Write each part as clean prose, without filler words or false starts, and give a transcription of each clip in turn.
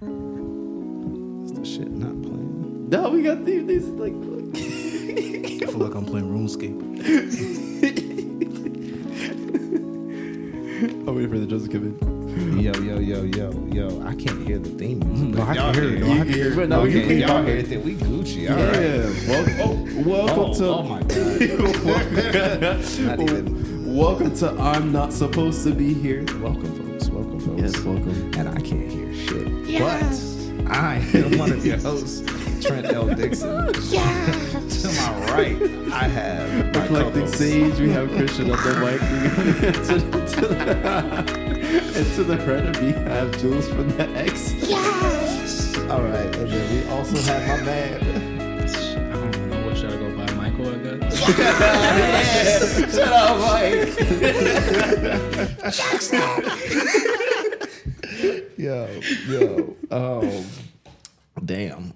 Is the shit not playing? No, we got these like. I feel like I'm playing RuneScape. I'm waiting for the Joseph to come in. Yo. I can't hear the theme music. No, I Y'all can hear it. No, I can hear it. But no, we Okay, can y'all hear it. Then we Gucci. All right. Welcome to. Oh my god. Not even. Welcome to I'm Not Supposed to Be Here. Welcome, folks. Yes, welcome. And I can't hear shit. But I am one of your hosts, Trent L. Dixon. To my right, I have my Eclectic co-host. Sage, we have Christian up the mic. And to the right of me, I have Jules from the X. All right, and then we also have my man. I don't know what should I go by, Michael, I guess. Shut up, Mike. Yo. Damn.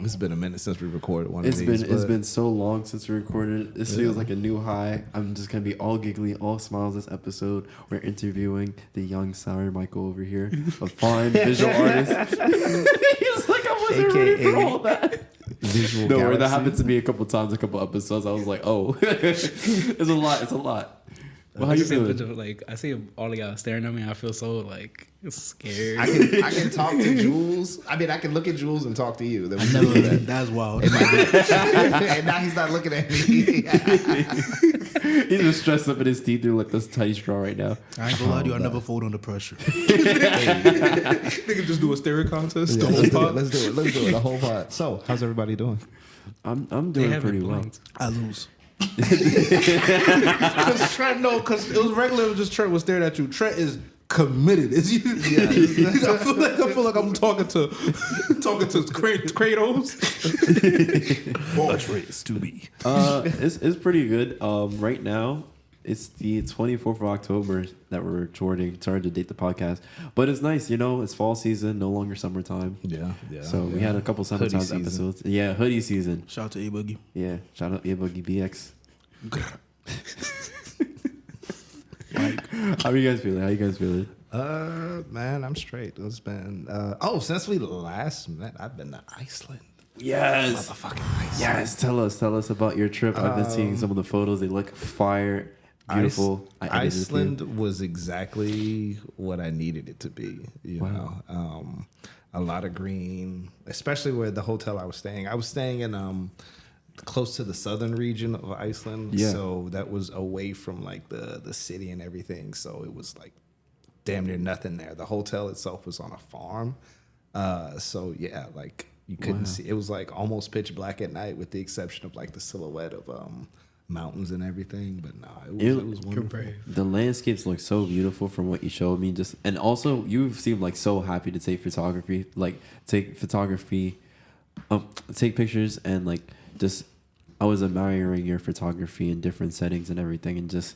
It's been a minute since we recorded one of these. It's been so long since we recorded. This feels like a new high. I'm just gonna be all giggly, all smiles this episode. We're interviewing the young sour Michael over here, a fine visual artist. He's like, I wasn't ready for all that. Visual No, Galaxy. that happened to me a couple times, a couple episodes. I was like, oh, it's a lot. Well, how you feeling? Like, I see all of y'all staring at me. I feel so like scared. I can talk to Jules. I mean, I can look at Jules and talk to you. Then we Never. do that. That's wild. And now he's not looking at me. He's just stressed up in his teeth through like this tiny straw right now. I ain't gonna lie to you. I never fold under pressure. Nigga just do a stare contest. Yeah, let's do it. The whole pot. So, how's everybody doing? I'm doing pretty well. I lose. Because Trent, no, because it was regular. It was just Trent was staring at you. Trent is committed. Is you? Yeah. I feel like I'm talking to Kratos. Much race to be. It's pretty good. Right now, it's the 24th of October that we're recording. Sorry to date the podcast, but it's nice. You know, it's fall season, no longer summertime. Yeah. So we had a couple summertime Hoodie season. episodes. Yeah, hoodie season. Shout out to A Boogie. Yeah, shout out A-Boogie BX. How you guys feeling? Man, I'm straight. It's been since we last met, I've been to Iceland. Yes. Motherfucking Iceland. Yes. Tell us about your trip. I've been seeing some of the photos. They look fire, beautiful. I edited it for you. Iceland was exactly what I needed it to be. You know, a lot of green, especially where the hotel I was staying. I was staying in close to the southern region of Iceland, so that was away from like the city and everything. So it was like damn near nothing there. The hotel itself was on a farm, so yeah, like you couldn't see. It was like almost pitch black at night, with the exception of like the silhouette of mountains and everything. But no, it was wonderful. The landscapes look so beautiful from what you showed me. And also you seem like so happy to take take pictures, and like just I was admiring your photography in different settings and everything, and just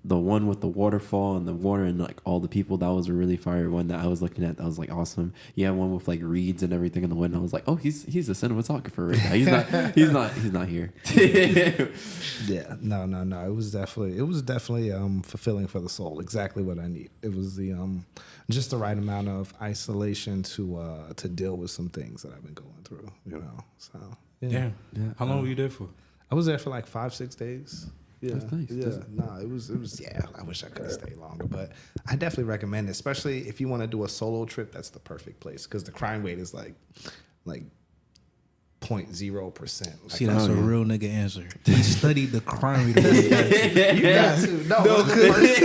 the one with the waterfall and the water and like all the people, that was a really fire one that I was looking at. That was like awesome. You had one with like reeds and everything in the wind. I was like, oh, he's a cinematographer right now. He's not here. Yeah, no. It was definitely fulfilling for the soul. Exactly what I need. It was the just the right amount of isolation to deal with some things that I've been going through. You know, so Yeah. How long were you there for? I was there for like 5-6 days. Yeah, That's nice. Yeah, no, it was. Yeah, I wish I could have stayed longer, but I definitely recommend it, especially if you want to do a solo trip. That's the perfect place because the crime rate is like 0.0%. See, that's a real nigga answer. He studied the crime rate. You got to. No, because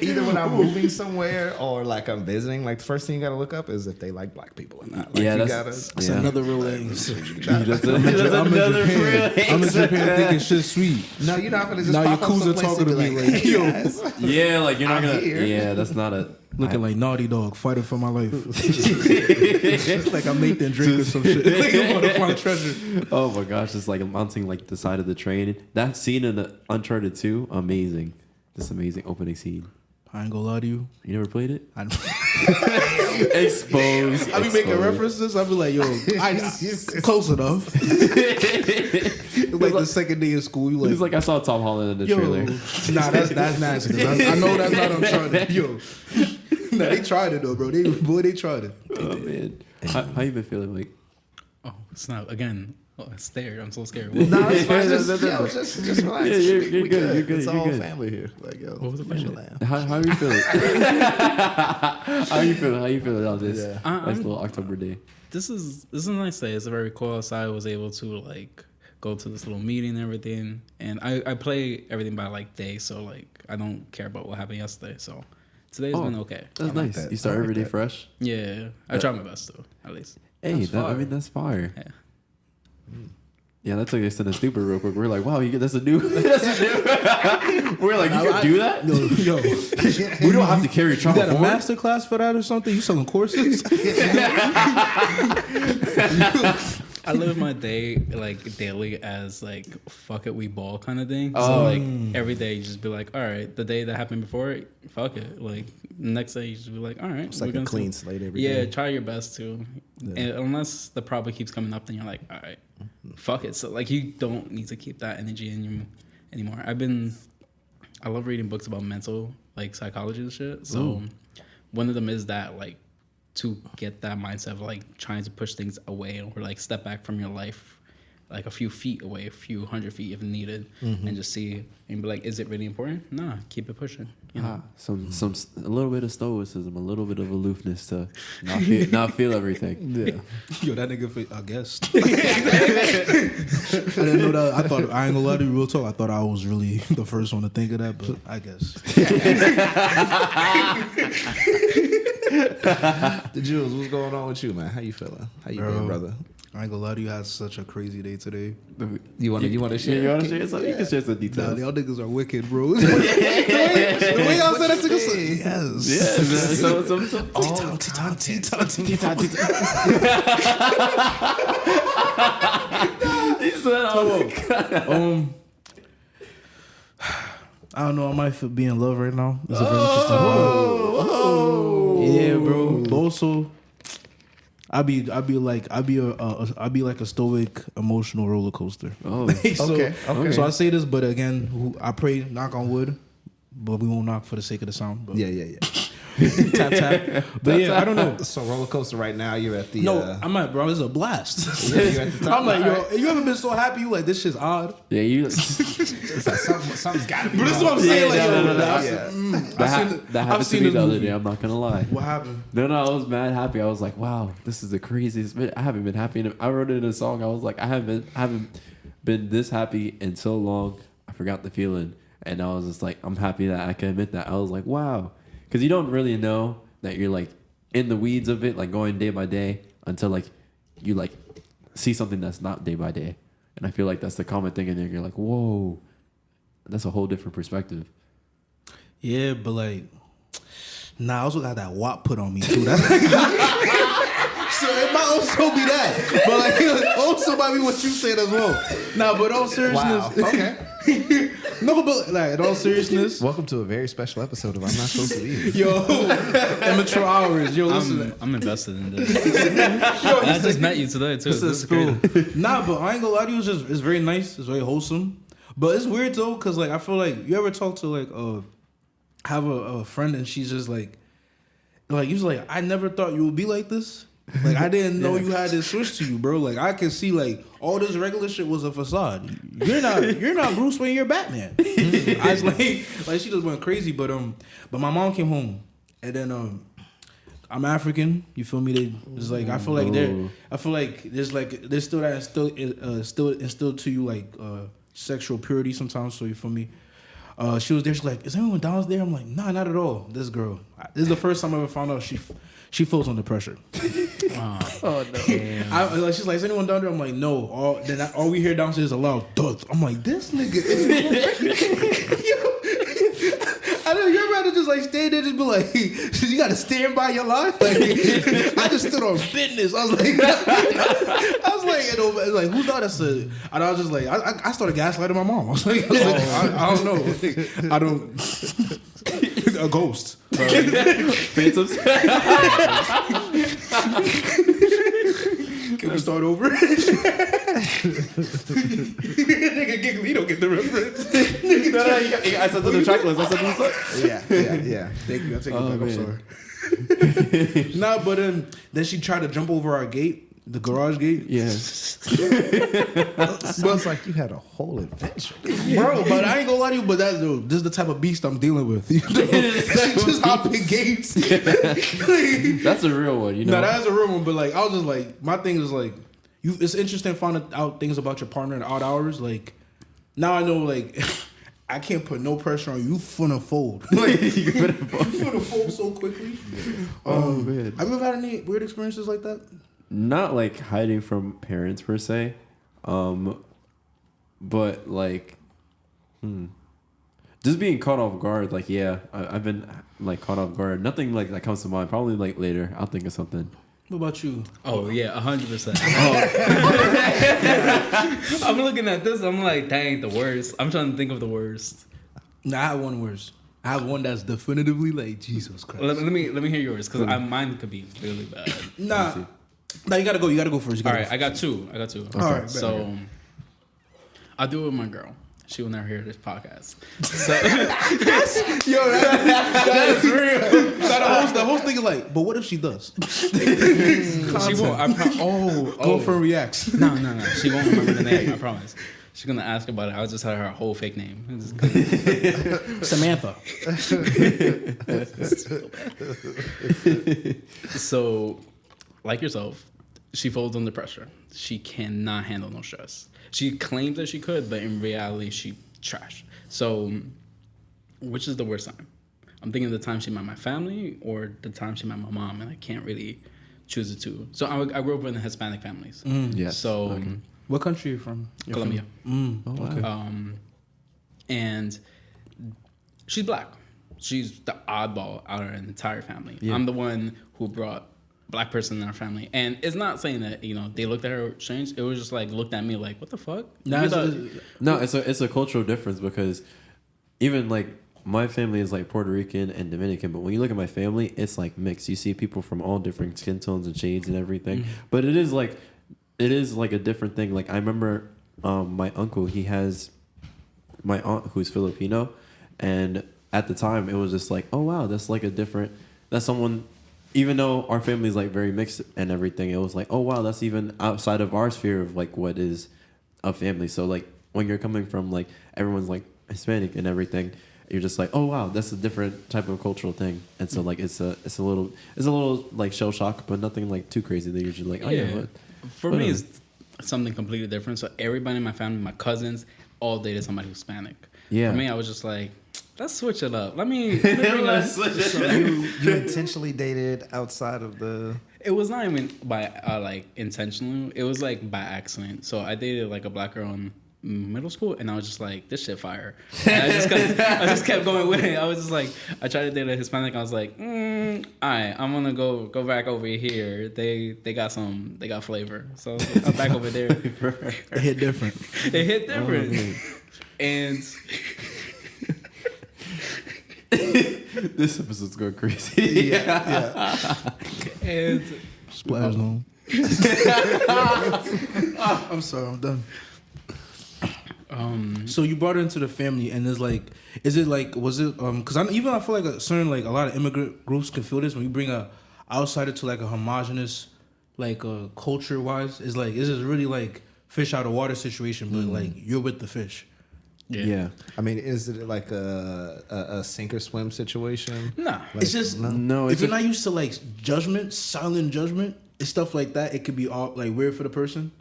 either when I'm moving somewhere or like I'm visiting, like the first thing you got to look up is if they like black people or not. Like, That's another real answer. I'm in Japan thinking shit sweet. No, you're not gonna just Now pop up Yakuza someplace talking and to be me like, yo. Yeah, like you're not I'm gonna. here. Yeah, that's not a. Looking like Naughty Dog, fighting for my life. Like I'm Nathan Drake or some shit. Like I'm gonna find treasure. Oh my gosh, it's like mounting like the side of the train. That scene in the Uncharted 2, amazing. This amazing opening scene. I ain't gonna lie to you. You never played it? I Exposed. I be making references. I be like, yo, close enough. Like the second day of school, you He's like, I saw Tom Holland in the yo, trailer. nah, that's nasty. 'Cause I know that's not Uncharted. Yo, nah, they tried it though, bro. They tried it. Oh man. How you been feeling, like? Oh, snap again. Oh, I'm scared. I'm so scared. No, it's fine. No, Just relax. Yeah, you're We good. You're good. It's You're all good. family here. Like, yo, What was the we should question? laugh. How are you feeling? How you feeling? How you feeling on this Yeah. nice little October day? This is a nice day. It's a very cool outside. I was able to like go to this little meeting and everything, and I play everything by like day, so like I don't care about what happened yesterday. So today's been okay. That's like nice. that. You start I like every day that. fresh. Yeah, I try my best though, at least. Hey, That's fire. that's fire. Yeah. Yeah, that took us to the stupid real quick. We're like, wow, that's a new. That's a new. We're like, you can do that? Yo, We don't have to carry you trauma got a forward. master class for that or something? You selling courses? I live my day like daily as like fuck it, we ball kind of thing. Oh. So like every day you just be like, all right, the day that happened before it, fuck it. Like next day you just be like, all right, It's like a clean slate every yeah, day. try your best to. Yeah. And unless the problem keeps coming up, then you're like, all right, fuck it. So like you don't need to keep that energy in you anymore. I love reading books about mental like psychology and shit. So one of them is that like to get that mindset of like trying to push things away or like step back from your life like a few feet away, a few 100 feet if needed, and just see and be like, is it really important? Nah, keep it pushing. You know? Some a little bit of stoicism, a little bit of aloofness to not feel everything. Yeah. Yo, that nigga, I guess. I didn't know that. I thought, I ain't gonna lie to you, real talk. I thought I was really the first one to think of that, but I guess. The Jules, what's going on with you, man? How you feeling? How you Bro. been, brother? I ain't gonna lie to you, I had such a crazy day today. You want to share? You want to share something? You can share some Nah, details. y'all niggas are wicked, bro. the way y'all said that to us, yes. Yes. So He said, I don't know. I might be in love right now. It's a very interesting vibe. Yeah, bro. But also, I'd be like a stoic emotional roller coaster. Oh, Okay. So I say this, but again, I pray, knock on wood, but we won't knock for the sake of the sound. But Yeah. tap tap. But yeah, I don't know. So roller coaster right now. You're at the. No, I'm not, bro. It's a blast. you're at the top. I'm like, All yo, you ever been so happy? You like, this shit's odd. yeah, you. It's like something's got to be. But this is what I'm wrong. saying. Yeah, Like, no, yo, no, no. I've Yeah. seen- That I've seen happened to me this the other movie. day. I'm not gonna lie. What happened? No, I was mad happy. I was like, wow, this is the craziest. I haven't been happy. I wrote it in a song. I was like, I haven't been this happy in so long. I forgot the feeling, and I was just like, I'm happy that I can admit that. I was like, wow, because you don't really know that you're like in the weeds of it, like going day by day until like you like see something that's not day by day. And I feel like that's the common thing in there. You're like, whoa, that's a whole different perspective. Yeah, but like, nah, I also got that WAP put on me too. That's so it might also be that, but like, it also might be what you said as well. Nah, but in all seriousness, Wow. Okay. no, but like in all seriousness, Welcome to a very special episode of I'm Not Supposed to Be Here. yo, immature hours, yo, listen. I'm invested in this. I just met you today too. This is great. Nah, but I ain't gonna lie to you. It's very nice. It's very wholesome. But it's weird though, cause like I feel like you ever talk to like have a friend and she's just like you're like, I never thought you would be like this. Like I didn't know you had this switch to you, bro. Like I can see like all this regular shit was a facade. You're not Bruce Wayne. You're Batman. I was like she just went crazy. But my mom came home and then I'm African. You feel me? It's like I feel like there's still that still instilled to you like sexual purity sometimes. So you feel me? She was there. She's like, is anyone down there? I'm like, nah, not at all. This girl. This is the first time I ever found out she feels under pressure. Oh no. She's like, is anyone down there? I'm like, no. All we hear downstairs is a loud thud. I'm like, this nigga is. I know you're about to just like stay there, just be like, you got to stand by your line. Like, I just stood on business. I was like, it's like, who thought that's a? And I was just like, I started gaslighting my mom. I was like, I don't know. I don't. A ghost. Phantoms. Can we start over? Nigga giggle, he don't get the reference. I said to the track list. I said, Yeah. Thank you. I take it Oh, back. I'm man. sorry. Nah, but then she tried to jump over our gate, the garage gate. Yeah. Sounds like you had a whole adventure. Bro, but I ain't gonna lie to you, but this is the type of beast I'm dealing with. You know? She just hopping gates. That's a real one, you know. No, that is a real one, but like I was just like, my thing is like, it's interesting finding out things about your partner in odd hours. Like now I know like I can't put no pressure on you. You finna fold. Like you finna fold so quickly. Oh man. Have you ever had any weird experiences like that? Not like hiding from parents per se, but like, just being caught off guard. Like, yeah, I've been like caught off guard. Nothing like that comes to mind. Probably like later, I'll think of something. What about you? Oh yeah, 100%. I'm looking at this. I'm like, dang, the worst. I'm trying to think of the worst. Nah, I have one worse. I have one that's definitively like Jesus Christ. Let me hear yours because mine could be really bad. Nah, you gotta go. You gotta go first. All right, I got two. Okay. All right, So I'll do it with my girl. She will never hear this podcast. So Yo, that is real. The host thing is like, but what if she does? she won't. Go for reacts. No. She won't remember the name. I promise. She's gonna ask about it. I'll just tell her whole fake name. Samantha. So, like yourself, she folds under pressure. She cannot handle no stress. She claims that she could, but in reality, she trash. So, which is the worst time? I'm thinking the time she met my family or the time she met my mom, and I can't really choose the two. So I grew up in Hispanic families. Yes. So, Okay. What country are you from? Colombia. Oh, okay. And she's black. She's the oddball out of our entire family. Yeah. I'm the one who brought black person in our family, and it's not saying that they looked at her strange. It was just like looked at me like, what the fuck? Nah, No, it's a cultural difference because even like my family is like Puerto Rican and Dominican, but when you look at my family, it's like mixed. You see people from all different skin tones and shades and everything. Mm-hmm. But it is like a different thing. Like I remember my uncle, he has my aunt who's Filipino, and at the time it was just like, oh wow, that's someone. Even though our family is like very mixed and everything, it was like, oh wow, that's even outside of our sphere of like what is a family. So like when you're coming from like everyone's like Hispanic and everything, you're just like, oh wow, that's a different type of cultural thing. And so like it's a little like shell shock, but nothing like too crazy that you're just like, oh yeah. What? For me, it's something completely different. So everybody in my family, my cousins, all dated somebody who's Hispanic. Yeah. For me, I was just like, let's switch it up. Let me bring that. So you intentionally dated outside of the. It was not even by like intentionally. It was like by accident. So I dated like a black girl in middle school, and I was just like, this shit fire. And I just kept going with it. I was just like, I tried to date a Hispanic. I was like, all right, I'm gonna go back over here. They got flavor. So I'm back over there. It hit different. It hit different. And This episode's going crazy. Yeah. and Splash zone. I'm sorry, I'm done. So you brought her into the family, and was it because I feel like a lot of immigrant groups can feel this when you bring a outsider to like a homogenous like culture wise. It's just really like fish out of water situation, but like you're with the fish. Yeah. I mean, is it like a sink or swim situation? nah. Like, It's just No, if it's you're not used to like judgment, silent judgment, and stuff like that, it could be all like weird for the person.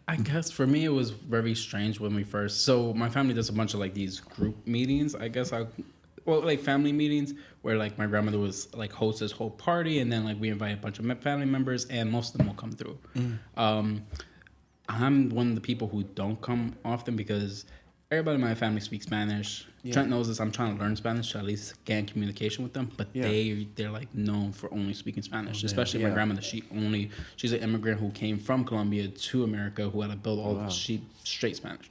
I guess for me it was very strange when we first. So my family does a bunch of like these group meetings. Like family meetings where like my grandmother was like host this whole party, and then like we invite a bunch of family members, and most of them will come through. I'm one of the people who don't come often because everybody in my family speaks Spanish. Yeah. Trent knows this. I'm trying to learn Spanish to at least gain communication with them. But Yeah. they're like known for only speaking Spanish. yeah. Especially my Yeah. grandmother. She's an immigrant who came from Colombia to America who had to build all straight Spanish.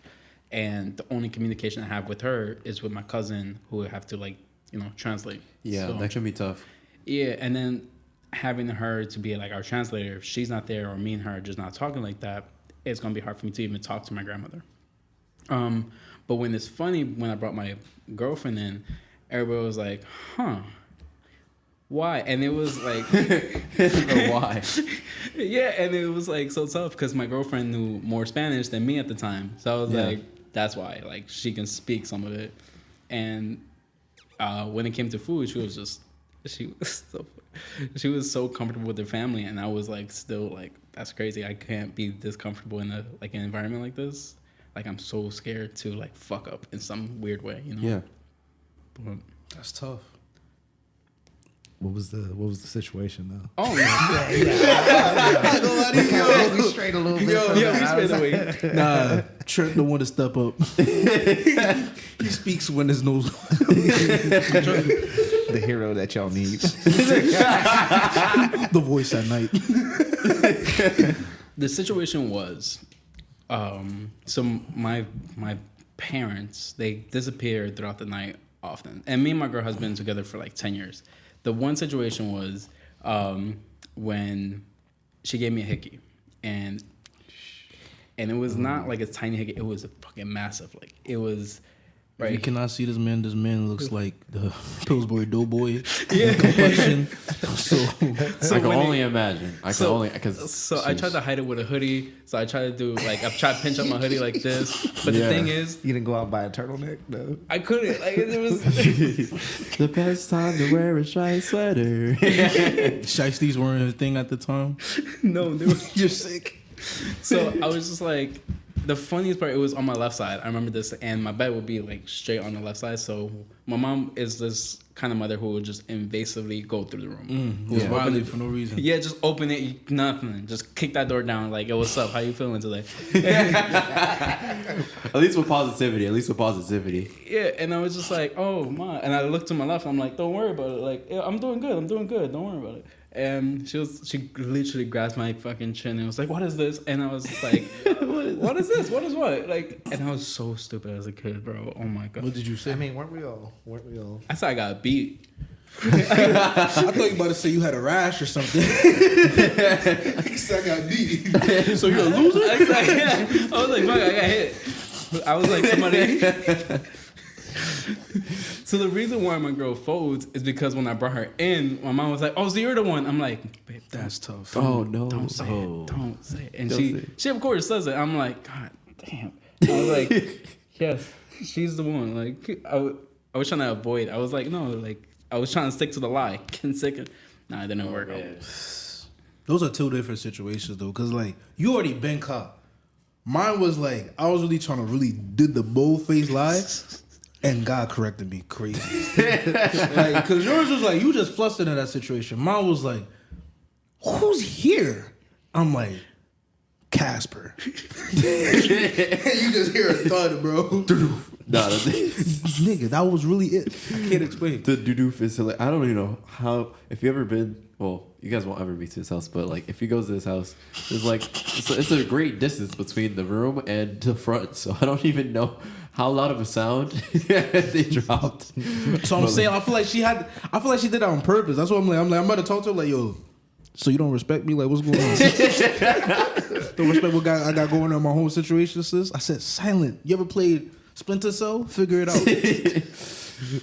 And the only communication I have with her is with my cousin who would have to like, translate. Yeah, So, that can be tough. yeah, and then having her to be like our translator, if she's not there or me and her are just not talking like that, it's gonna be hard for me to even talk to my grandmother. But when it's funny, when I brought my girlfriend in, everybody was like, why? And it was like, Why? yeah, and it was like so tough because my girlfriend knew more Spanish than me at the time. So I was Yeah. like, that's why. Like, she can speak some of it. And when it came to food, she was so comfortable with her family, and I was like, still like, that's crazy. I can't be this comfortable in an environment like this. Like, I'm so scared to like fuck up in some weird way, you know? Yeah. But, That's tough. What was the situation though? oh We straight a little bit. yeah, we straight away. Nah, Trent don't want to step up. He speaks when there's no. The hero that y'all need. The voice at night. The situation was, so my parents, they disappeared throughout the night often, and me and my girl has been together for like 10 years. The one situation was when she gave me a hickey, and it was not like a tiny hickey, it was a fucking massive, like it was Right. You right. cannot see this man. This man looks like the Pillsbury Doughboy. Yeah. Complexion. So I can only imagine. I tried to hide it with a hoodie. So I tried to do like I tried to pinch up my hoodie like this. But the thing is, You didn't go out and buy a turtleneck, no? I couldn't. Like it was. the best time to wear a shiny sweater. Shiesty's wearing his thing at the time. No, dude. You're sick. So I was just like, the funniest part, it was on my left side. I remember this, and my bed would be like straight on the left side. So my mom is this kind of mother who would just invasively go through the room. Just open it for no reason. Yeah, just open it, nothing. Just kick that door down. Like, yo, what's up? How you feeling today? At least with positivity. Yeah, and I was just like, oh my. And I looked to my left. I'm like, don't worry about it. Like, yeah, I'm doing good. Don't worry about it. And she literally grabbed my fucking chin and was like, what is this? And I was just like, what is this? What is what? Like, and I was so stupid as a kid, bro. Oh my God. What did you say? I mean, weren't we all? I said I got beat. I thought you were about to say you had a rash or something. I said I got beat. So you're a loser? I was like, fuck, I got hit. I was like, somebody. So the reason why my girl folds is because when I brought her in, my mom was like, oh, so you're the one. I'm like, babe, That's tough. Oh no! don't say it. Don't say it. And Don't say it. she of course says it. I'm like, God damn. I was like, yes, she's the one. Like, I was trying to avoid. I was like, no, like, I was trying to stick to the lie. Nah, it didn't work out. Those are two different situations though, because like you already been caught. Mine was like I was really trying to did the bold face lie, and God corrected me crazy. Like, because yours was like you just flustered in that situation. Mine was like, who's here? I'm like, Casper. You just hear a thud, bro. No, Nigga, that was really it. I can't explain. the doo-doof is hilarious. I don't even know how. If you ever been, well, you guys won't ever be to his house, but like if he goes to his house, there's like it's a great distance between the room and the front, so I don't even know how loud of a sound they dropped. So I'm saying, I feel like she did that on purpose. That's what I'm like. I'm about to talk to her like, yo, so you don't respect me? Like, what's going on? Don't respect what I got going on in my whole situation, sis? I said, silent. You ever played Splinter Cell? Figure it out.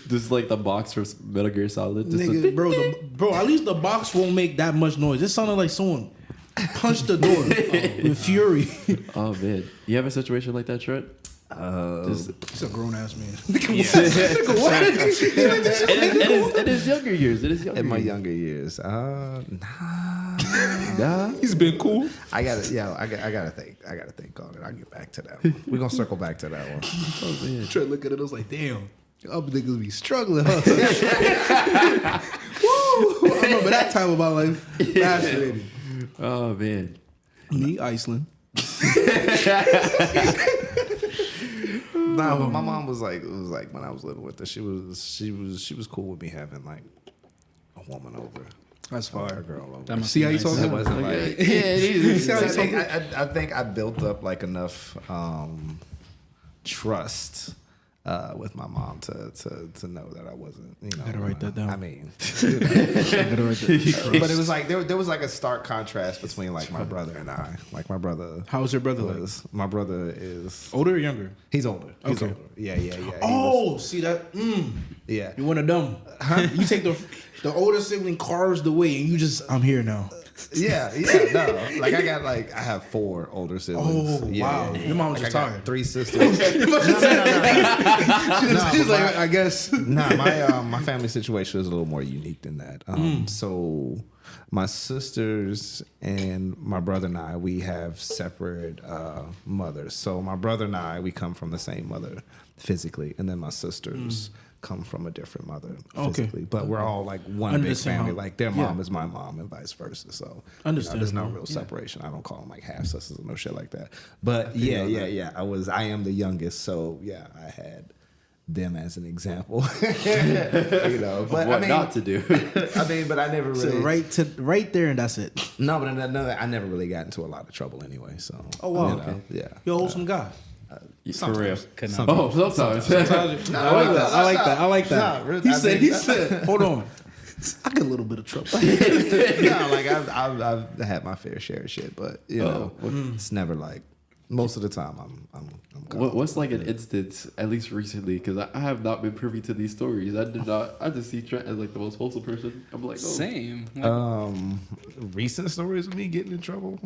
Just like the box from Metal Gear Solid. Just Nigga, bro, at least the box won't make that much noise. It sounded like someone punched the door with fury. Oh man, you have a situation like that, Trent? He's a grown ass man. In his younger years. In my younger years, Nah. He's been cool. I gotta think on it. I'll get back to that one. We're gonna circle back to that one. Oh man. Trey look at it, I was like, damn. Y'all niggas be struggling, huh? Woo! I remember that time of my life. Fascinating. Oh man. Me, Iceland. No, my mom was like, it was like when I was living with her, she was cool with me having like a woman over. That's fire. A girl over. That must See be how you nice. talking? It wasn't like I think I built up like enough trust with my mom to know that I wasn't, Gotta write that down. I mean, Gotta write that. but it was like there was like a stark contrast between like my brother and I. Like my brother How's your brother like? my brother is Older or younger? he's older. He's Okay. older. Yeah. He Oh, was- see that? yeah. You one of them. You take the older sibling carves the way, and you just, I'm here now. Yeah, no. Like I have 4 older siblings. Oh, Yeah, wow. yeah. Your mom was Like, just I got tired. 3 sisters. She's but like, I guess. Nah, my family situation is a little more unique than that. So my sisters and my brother and I, we have separate mothers. So my brother and I, we come from the same mother physically, and then my sisters come from a different mother physically. But we're all like one Under big the same family. home. Like their mom is my mom, and vice versa. So there's no Understandable. real separation. I don't call them like half sisters or no shit like that. But yeah. I am the youngest, so yeah, I had them as an example. But What not to do? I mean, but I never So really right there, and that's it. no, but I never really got into a lot of trouble anyway. So Oh, wow. you know, Okay. yeah. You're a wholesome guy. For real. Couldn't Some- Oh, sometimes. I like that. Nah, really, He I said, mean- hold on. I get a little bit of trouble. No, like I've had my fair share of shit, but it's never like most of the time I'm What's like an instance, at least recently, because I have not been privy to these stories. I just see Trent as like the most wholesome person. I'm like, oh. Same. Like, recent stories of me getting in trouble.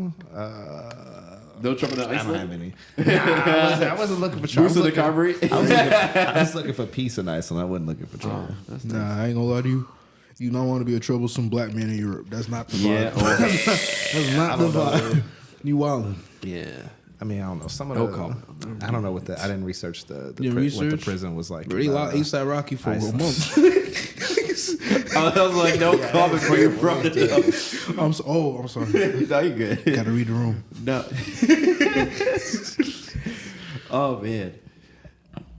No trouble in I don't Iceland. have any. Nah, I wasn't looking for trouble. Boost of the Carberry. I was looking for peace in Iceland. I wasn't looking for trouble. Nah, I ain't gonna lie to you. You don't want to be a troublesome black man in Europe. That's not the vibe. Yeah. That's not the vibe. You wildin'. Yeah. I mean, I don't know. Some of No the, comment. I don't know what I didn't research what the research? prison was like. They locked ASAP Rocky for a Iceland. month. I was like, no comment for your brother. I'm sorry. No, you good. Gotta read the room. No. Oh man.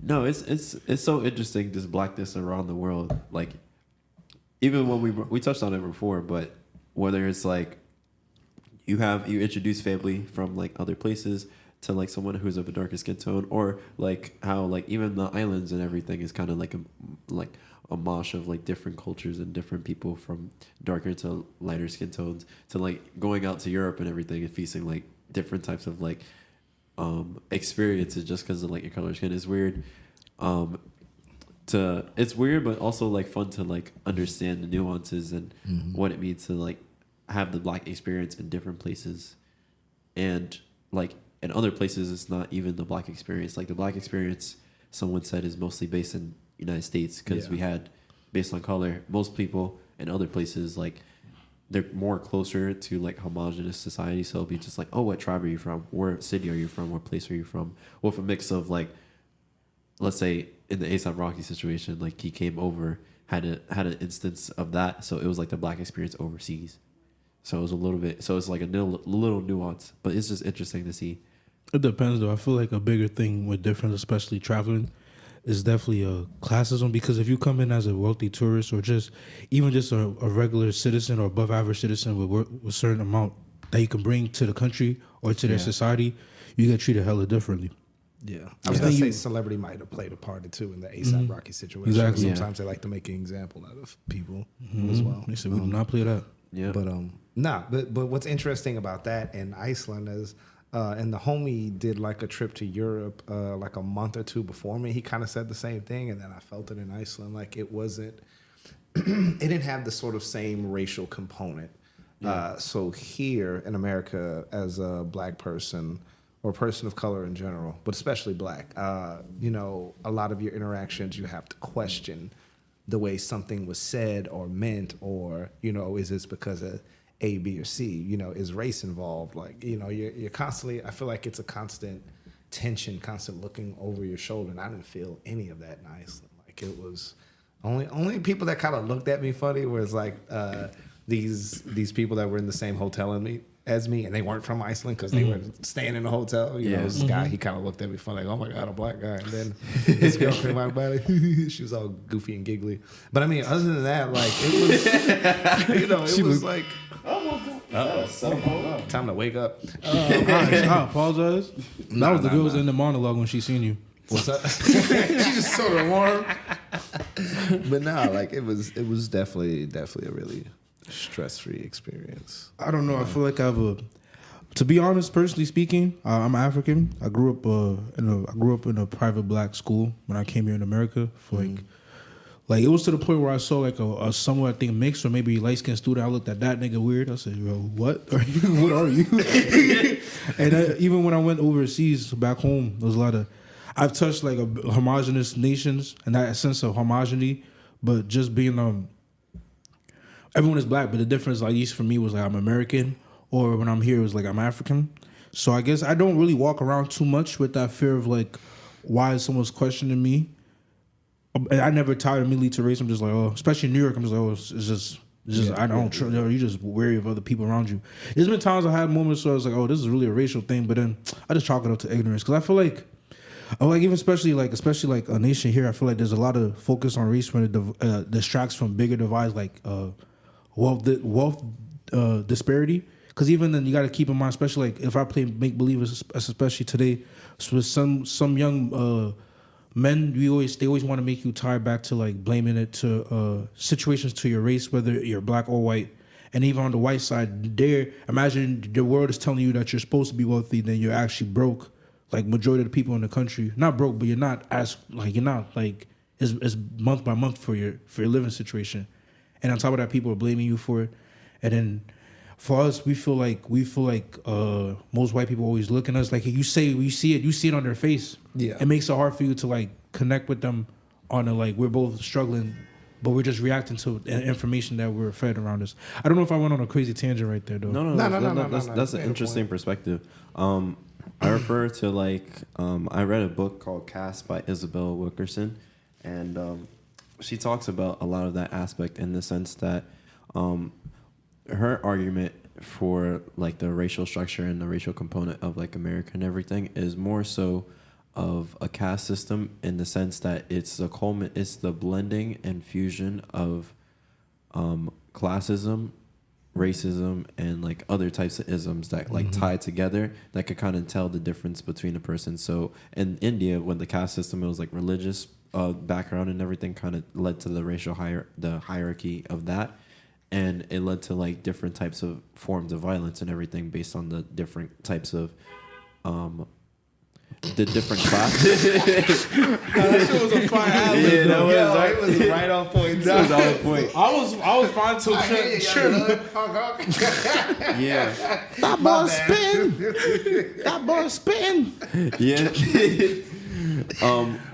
No, it's so interesting, this blackness around the world. Like, even when we touched on it before, but whether it's like you introduce family from like other places to like someone who's of a darker skin tone, or like how like even the islands and everything is kind of like a mosh of like different cultures and different people from darker to lighter skin tones, to like going out to Europe and everything and facing like different types of like experiences just because of like your color of skin is weird. It's weird, but also like fun to like understand the nuances and what it means to like have the black experience in different places, and like in other places it's not even the black experience. Like the black experience, someone said, is mostly based in United States, because we had, based on color, most people in other places like they're more closer to like homogenous society. So it'll be just like, oh, what tribe are you from? Where city are you from? What place are you from? With a mix of like, let's say in the A$AP Rocky situation, like he came over, had an instance of that. So it was like the black experience overseas. So it was a little bit, so it's like a little nuance, but it's just interesting to see. It depends, though. I feel like a bigger thing with difference, especially traveling, is definitely a classism. Because if you come in as a wealthy tourist, or just even just a regular citizen or above average citizen with a certain amount that you can bring to the country or to their society, you get treated hella differently. Yeah, I was gonna say celebrity might have played a part too in the A$AP Rocky situation. Exactly. Sometimes they like to make an example out of people as well. They said we do not play that. Yeah. But but what's interesting about that in Iceland is, and the homie did like a trip to Europe like a month or two before me. He kind of said the same thing, and then I felt it in Iceland. Like it wasn't, it didn't have the sort of same racial component. So here in America, as a black person or a person of color in general, but especially black, a lot of your interactions, you have to question the way something was said or meant, or, is this because of A, B, or C? Is race involved? Like, you're constantly, I feel like it's a constant tension, constant looking over your shoulder. And I didn't feel any of that in Iceland. Like it was only people that kind of looked at me funny was like these people that were in the same hotel as me, and they weren't from Iceland because they were staying in the hotel. This guy, he kind of looked at me funny, like, oh my God, a black guy. And then his girlfriend walked by, she was all goofy and giggly. But I mean, other than that, like, it was, it was like, time to wake up. I apologize. That was the girl was in the monologue when she seen you. What's up? She just so warm. But no, like it was definitely a really stress-free experience. I don't know. I feel like I have a. To be honest, personally speaking, I'm African. I grew up in a private black school when I came here in America. For like it was to the point where I saw like a somewhat I think mixed or maybe light skinned student. I looked at that nigga weird. I said, "Yo, what are you? What are you?" And even when I went overseas back home, there was a lot of. I've touched like a homogenous nations and that sense of homogeneity, but just being everyone is black, but the difference, at least for me, was like I'm American, or when I'm here, it was like I'm African. So I guess I don't really walk around too much with that fear of like, why someone's questioning me. And I never tied immediately to race. I'm just like, oh, especially in New York, I'm just like, oh, it's just I don't trust. You're just wary of other people around you. There's been times I had moments where I was like, oh, this is really a racial thing, but then I just chalk it up to ignorance because I feel like. Even especially like a nation here, I feel like there's a lot of focus on race when it distracts from bigger divides like wealth disparity. Because even then, you got to keep in mind, especially like if I play make believe, especially today, so with some young men, they always want to make you tie back to like blaming it to situations to your race, whether you're black or white. And even on the white side, imagine the world is telling you that you're supposed to be wealthy, then you're actually broke. Like majority of the people in the country, not broke, but you're not it's month by month for your living situation, and on top of that, people are blaming you for it, and then for us, we feel like most white people always look at us like you see it on their face. Yeah, it makes it hard for you to like connect with them on a like we're both struggling, but we're just reacting to information that we're fed around us. I don't know if I went on a crazy tangent right there though. No. That's an interesting perspective. I refer to like I read a book called Caste by Isabel Wilkerson, and she talks about a lot of that aspect in the sense that her argument for like the racial structure and the racial component of like America and everything is more so of a caste system in the sense that it's the blending and fusion of classism, racism, and like other types of isms that like tie together that could kind of tell the difference between a person. So in India, when the caste system, it was like religious background and everything kind of led to the racial hierarchy of that, and it led to like different types of forms of violence and everything based on the different types of the different classes. That shit was a fire alley. it was right on point. That was on point. I was fine till Trim. Yeah. That boy spitting. Yeah.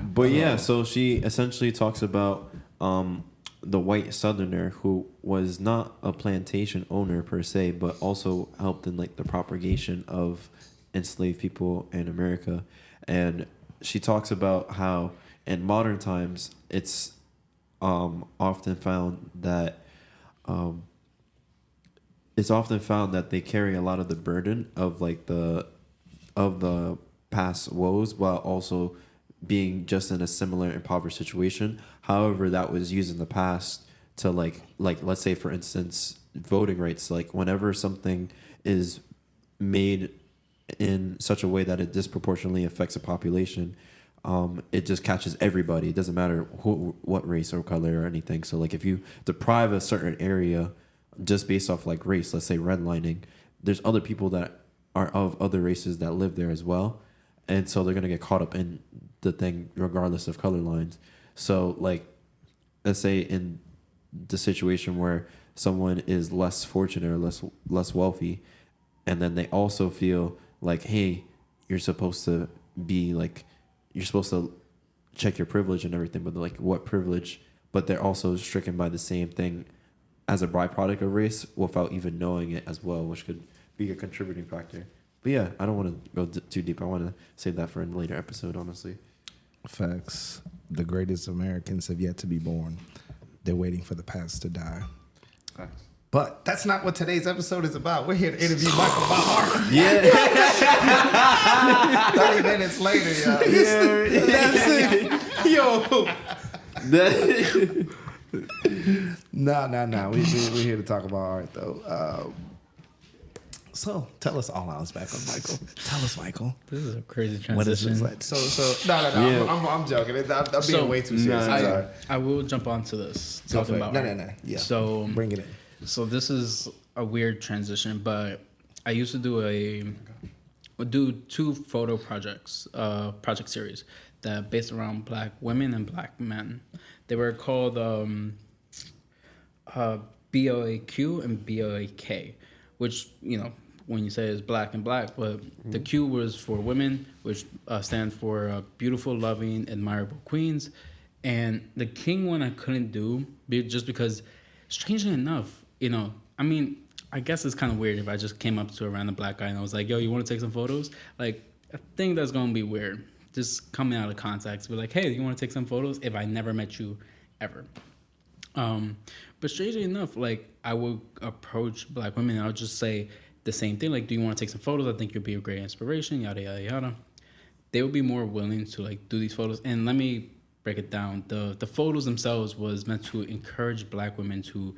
But yeah, so she essentially talks about the white southerner who was not a plantation owner per se, but also helped in like the propagation of enslaved people in America. And she talks about how in modern times it's often found that they carry a lot of the burden of like the past woes while also being just in a similar impoverished situation. However, that was used in the past to like let's say for instance voting rights. Like whenever something is made in such a way that it disproportionately affects a population, it just catches everybody. It doesn't matter what race or color or anything. So like if you deprive a certain area just based off like race, let's say redlining, there's other people that are of other races that live there as well, and so they're gonna get caught up in the thing regardless of color lines. So like let's say in the situation where someone is less fortunate or less wealthy, and then they also feel like, hey, you're supposed to check your privilege and everything, but they're like, what privilege? But they're also stricken by the same thing as a byproduct of race without even knowing it as well, which could be a contributing factor. But yeah, I don't want to go too deep. I want to save that for a later episode, honestly. Facts. The greatest Americans have yet to be born. They're waiting for the past to die. Facts. But that's not what today's episode is about. We're here to interview Michael Bahar. Yeah. 30 minutes later, y'all. That's it. Yo. No. We're here to talk about art, though. So tell us all. I was back on Michael. Tell us, Michael. This is a crazy What is transition. this like? So no. Yeah. I'm joking. I'm being So, way too serious. I'm sorry. I will jump onto this talking about art. No. Yeah. So Bring it in. So this is a weird transition, but I used to do 2 photo projects, project series that based around Black women and Black men. They were called BLAQ and BLAK, which, you know, when you say it's Black and Black, but the Q was for women, which stands for beautiful, loving, admirable queens. And the king one I couldn't do just because, strangely enough, you know, I mean, I guess it's kind of weird if I just came up to a random Black guy and I was like, yo, you want to take some photos? Like, I think that's going to be weird. Just coming out of context. Be like, hey, you want to take some photos? If I never met you ever. But strangely enough, like, I would approach Black women and I would just say the same thing. Like, do you want to take some photos? I think you'd be a great inspiration, yada, yada, yada. They would be more willing to, like, do these photos. And let me break it down. The photos themselves was meant to encourage Black women to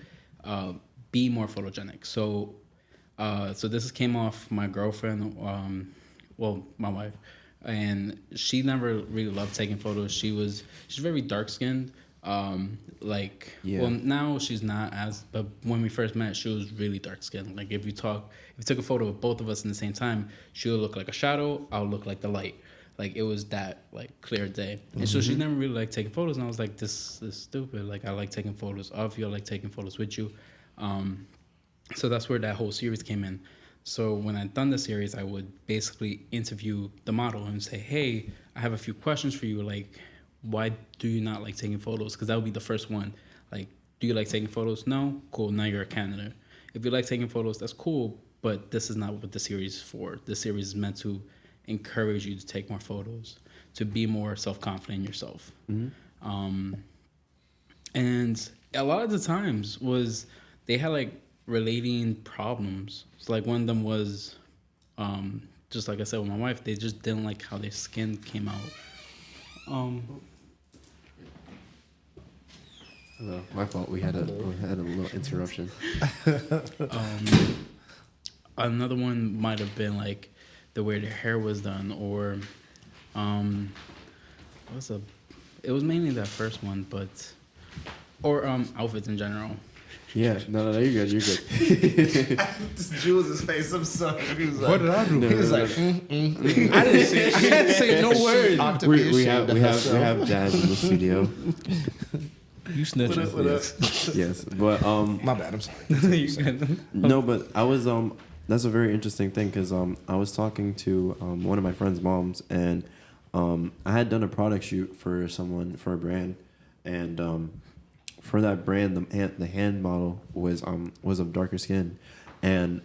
be more photogenic. So this came off my girlfriend, my wife, and she never really loved taking photos. She's very dark skinned. Well, now she's not but when we first met, she was really dark skinned. Like, if you took a photo of both of us in the same time, she'll look like a shadow, I'll look like the light. Like, it was that, like, clear day. And so she never really liked taking photos, and I was like, this is stupid. Like, I like taking photos of you, I like taking photos with you. So that's where that whole series came in. So when I done the series, I would basically interview the model and say, hey, I have a few questions for you. Like, why do you not like taking photos? Because that would be the first one. Like, do you like taking photos? No? Cool, now you're a candidate. If you like taking photos, that's cool, but this is not what the series is for. The series is meant to encourage you to take more photos, to be more self-confident in yourself. Mm-hmm. And a lot of the times they had, like, relating problems. So, like, one of them was, just like I said with my wife, they just didn't like how their skin came out. Hello. My fault. We had a little interruption. Another one might have been, like, the way their hair was done, or it was mainly that first one, or outfits in general. Yeah. No, you're good. You're good. Just Jules' face. I'm sorry. He was like, What did I do? He was like, I didn't say no word. we have Jazz in the studio. You snitching. What up? Yes, but My bad. I'm sorry. no, but I was that's a very interesting thing because I was talking to one of my friend's moms, and I had done a product shoot for a brand, and for that brand the hand model was of darker skin, and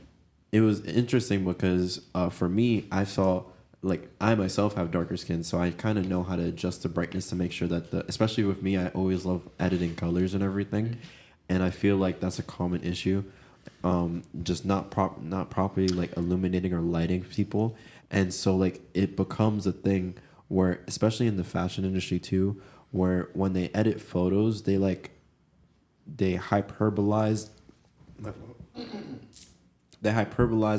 it was interesting because for me, I saw, like, I myself have darker skin, so I kind of know how to adjust the brightness to make sure that especially with me, I always love editing colors and everything, and I feel like that's a common issue, just not properly, like, illuminating or lighting people, and so, like, it becomes a thing where, especially in the fashion industry too, where when they edit photos, they hyperbolize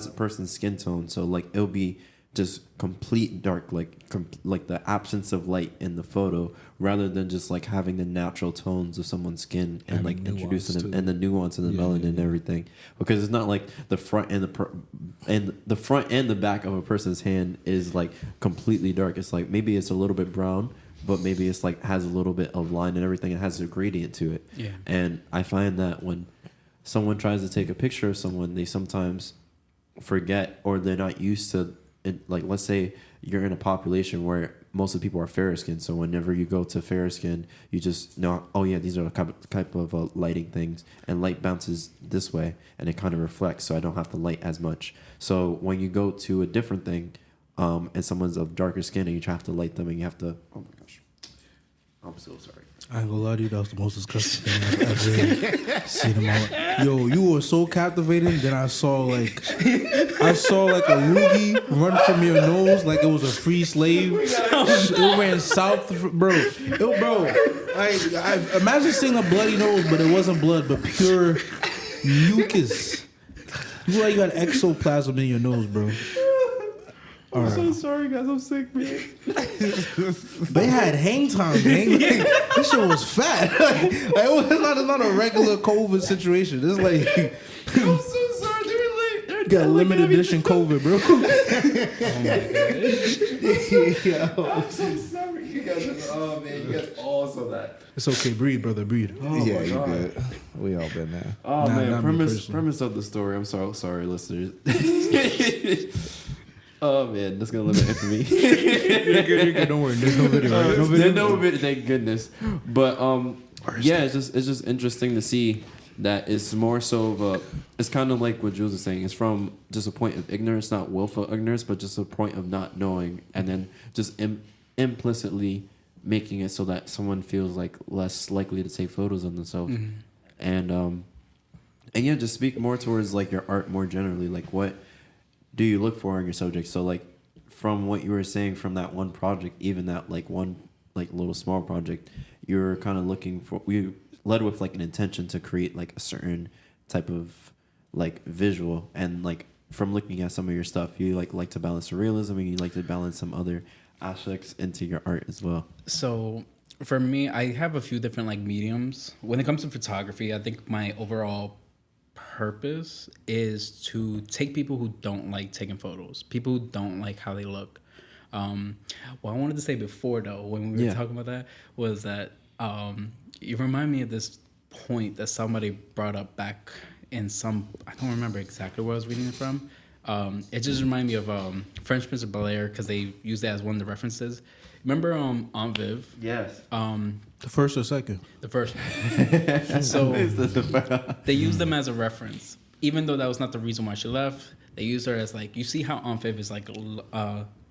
a person's skin tone, so, like, it'll be just complete dark, like the absence of light in the photo, rather than just, like, having the natural tones of someone's skin and, like, introducing them and the nuance and the melanin and everything. Because it's not like the front and the front and the back of a person's hand is, like, completely dark. It's like maybe it's a little bit brown, but maybe it's, like, has a little bit of line and everything. It has a gradient to it. Yeah. And I find that when someone tries to take a picture of someone, they sometimes forget, or they're not used to it. Like, let's say you're in a population where most of the people are fairer skinned, so whenever you go to fairer skin, you just know, oh yeah, these are the type of lighting things, and light bounces this way and it kind of reflects, so I don't have to light as much. So when you go to a different thing, and someone's of darker skin and you have to light them, and you have to, oh my gosh, I'm so sorry. I ain't gonna lie to you, that was the most disgusting thing I've ever seen in my life. Yo, you were so captivating. Then I saw like a loogie run from your nose like it was a free slave. It ran south, bro. I imagine seeing a bloody nose, but it wasn't blood, but pure mucus. You feel like you got exoplasm in your nose, bro. All right. so sorry, guys. I'm sick, man. They had hang time, gang. Like, this shit was fat. It's not a regular COVID situation. It's like I'm so sorry. They're got limited edition COVID, bro. I'm so sorry. You guys are, oh man, you guys all saw that. It's okay, breathe, brother, breathe. Oh yeah, my you God. good. We all been there. Oh Nah, man, not me premise personally. of the story. I'm sorry, listeners. Oh man, that's gonna limit infamy. You're good. Don't worry. There's no video. Right? No video. There's no video, thank goodness. But yeah, it's just interesting to see that it's more so of a. It's kind of like what Jules is saying. It's from just a point of ignorance, not willful ignorance, but just a point of not knowing, and then just implicitly making it so that someone feels like less likely to take photos of themselves, and yeah, just speak more towards like your art more generally. Like, what do you look for in your subject? So like, from what you were saying from that one project, even that like one like little small project, you're kind of looking for. We led with like an intention to create like a certain type of like visual, and like from looking at some of your stuff, you like to balance surrealism, and you like to balance some other aspects into your art as well. So for me, I have a few different like mediums. When it comes to photography, I think my overall purpose is to take people who don't like taking photos, people who don't like how they look. What I wanted to say before though, when we were talking about that, was that you remind me of this point that somebody brought up back in some, I don't remember exactly where I was reading it from. It just reminded me of French Prince of Bel-Air, because they used that as one of the references. Remember Aunt Viv? Yes. The first or second? The first one. So they used them as a reference. Even though that was not the reason why she left, they used her as like, you see how Aunt Viv is like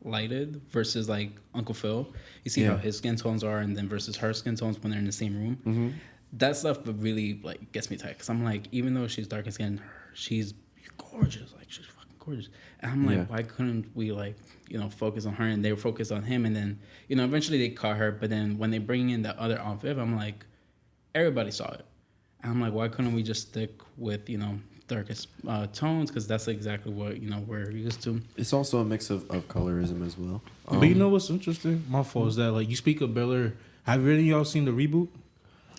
lighted versus like Uncle Phil? You see how his skin tones are, and then versus her skin tones when they're in the same room? Mm-hmm. That stuff really like gets me tight, because I'm like, even though she's dark skinned, she's gorgeous. Like, she's fucking gorgeous. And I'm like, why couldn't we like, focus on her? And they were focused on him, and then eventually they caught her. But then when they bring in the other Aunt Viv, I'm like, everybody saw it. And I'm like, why couldn't we just stick with darkest tones? Because that's exactly what we're used to. It's also a mix of colorism as well. But you know what's interesting? My fault is that like, you speak of Bel-Air. Have any of y'all seen the reboot?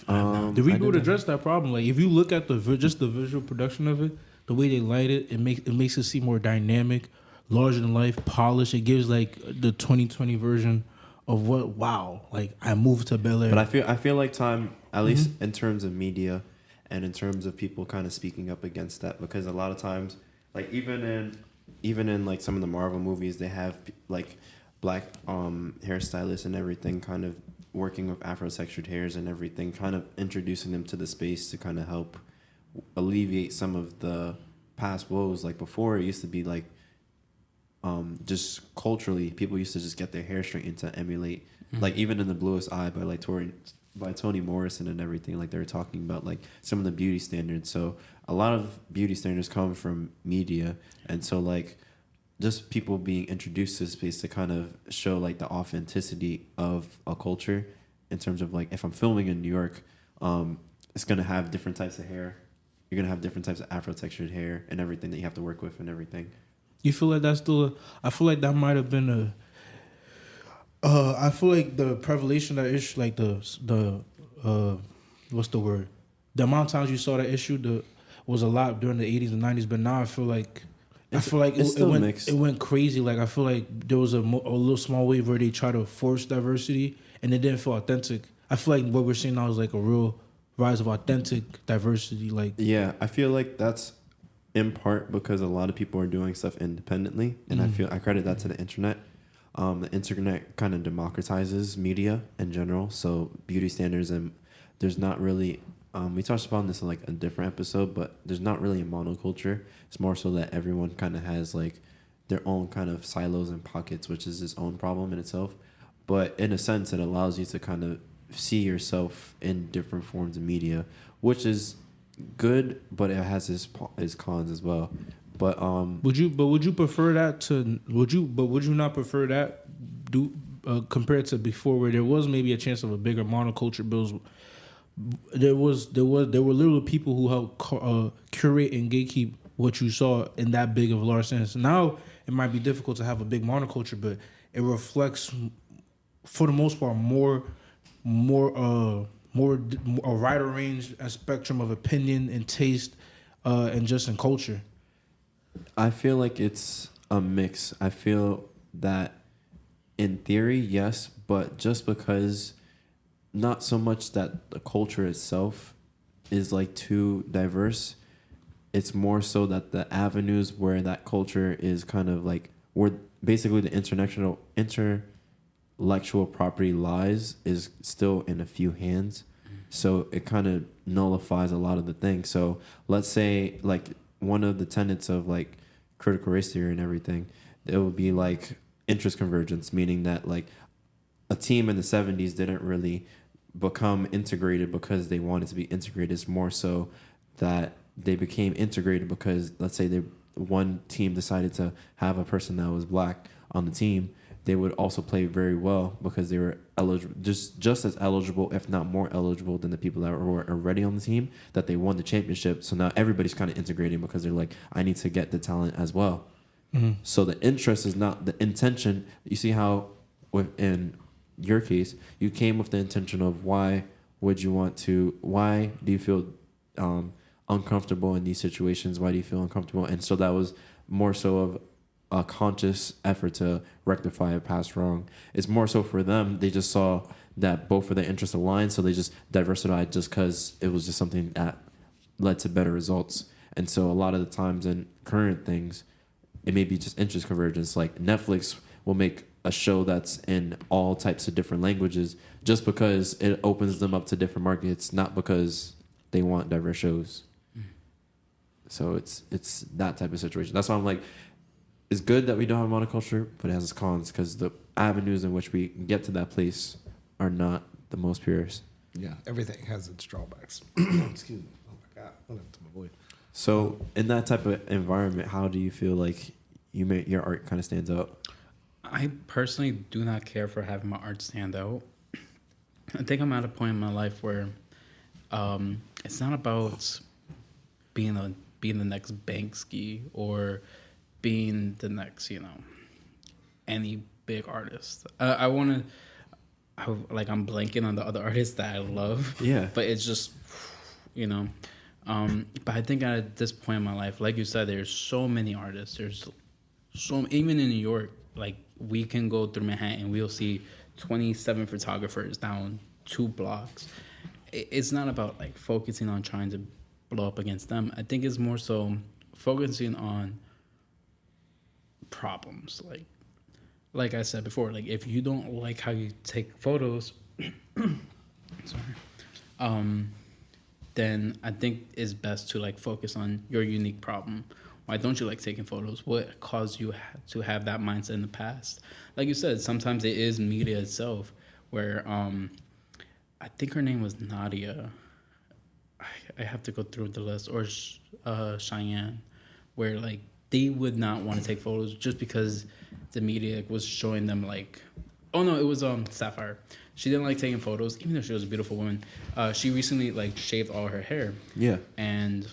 The reboot addressed that problem. Like, if you look at just the visual production of it, the way they light it, it makes it seem more dynamic, larger than life, polished. It gives like the 2020 version of what. Wow, like I moved to Bel-Air. But I feel like time, at least in terms of media, and in terms of people kind of speaking up against that, because a lot of times, like even in like some of the Marvel movies, they have like black hairstylists and everything kind of working with Afro-textured hairs and everything, kind of introducing them to the space to kind of help alleviate some of the past woes. Like before, it used to be like just culturally, people used to just get their hair straightened to emulate, like even in The Bluest Eye by Toni Morrison and everything, like they were talking about like some of the beauty standards. So a lot of beauty standards come from media, and so like just people being introduced to the space to kind of show like the authenticity of a culture, in terms of like, if I'm filming in New York, it's gonna have different types of hair. You're gonna have different types of Afro-textured hair and everything that you have to work with and everything. You feel like that's still I feel like that might have been I feel like the prevalation of that issue, like the what's the word? The amount of times you saw that issue was a lot during the 80s and 90s, but now I feel like it went crazy. Like I feel like there was a little small wave where they try to force diversity, and it didn't feel authentic. I feel like what we're seeing now is like a real rise of authentic diversity. Like, yeah, I feel like that's in part because a lot of people are doing stuff independently, and I credit that to the internet. The internet kind of democratizes media in general, so beauty standards, and there's not really we touched upon this in like a different episode, but there's not really a monoculture. It's more so that everyone kind of has like their own kind of silos and pockets, which is its own problem in itself. But in a sense, it allows you to kind of see yourself in different forms of media, which is good, but it has its cons as well. But would you prefer that to would you not prefer that compared to before, where there was maybe a chance of a bigger monoculture bills? There were literally people who helped curate and gatekeep what you saw in that big of a large sense. Now it might be difficult to have a big monoculture, but it reflects, for the most part, more a wider range and spectrum of opinion and taste, and just in culture. I feel like it's a mix. I feel that in theory, yes, but just because not so much that the culture itself is like too diverse, it's more so that the avenues where that culture is kind of like where basically the intellectual property lies is still in a few hands. So it kind of nullifies a lot of the things. So let's say like one of the tenets of like critical race theory and everything, it would be like interest convergence, meaning that like a team in the 70s didn't really become integrated because they wanted to be integrated. It's more so that they became integrated because, let's say, one team decided to have a person that was black on the team. They would also play very well because they were eligible, just as eligible, if not more eligible, than the people that were already on the team, that they won the championship. So now everybody's kind of integrating because they're like, I need to get the talent as well. Mm-hmm. So the interest is not the intention. You see how in your case, you came with the intention of why do you feel uncomfortable in these situations? Why do you feel uncomfortable? And so that was more so of a conscious effort to rectify a past wrong. It's more so for them, they just saw that both of their interests aligned, so they just diversified just because it was just something that led to better results. And so a lot of the times in current things, it may be just interest convergence. Like Netflix will make a show that's in all types of different languages just because it opens them up to different markets, not because they want diverse shows. So it's that type of situation. That's why I'm like, it's good that we don't have monoculture, but it has its cons because the avenues in which we can get to that place are not the most purest. Yeah, everything has its drawbacks. Excuse me. Oh my God, what happened to my voice? So in that type of environment, how do you feel like your art kind of stands out? I personally do not care for having my art stand out. I think I'm at a point in my life where it's not about being the next Banksy or being the next, any big artist. I'm blanking on the other artists that I love. Yeah. But it's just, but I think at this point in my life, like you said, there's so many artists. Even in New York, like we can go through Manhattan and we'll see 27 photographers down 2 blocks. It's not about like focusing on trying to blow up against them. I think it's more so focusing on problems. Like I said before, like if you don't like how you take photos, then I think it's best to like focus on your unique problem. Why don't you like taking photos? What caused you to have that mindset in the past? Like you said, sometimes it is media itself where I think her name was Nadia. I have to go through the list, or Cheyenne, where like they would not want to take photos just because the media was showing them like, oh no, it was Sapphire. She didn't like taking photos, even though she was a beautiful woman. She recently like shaved all her hair. Yeah. And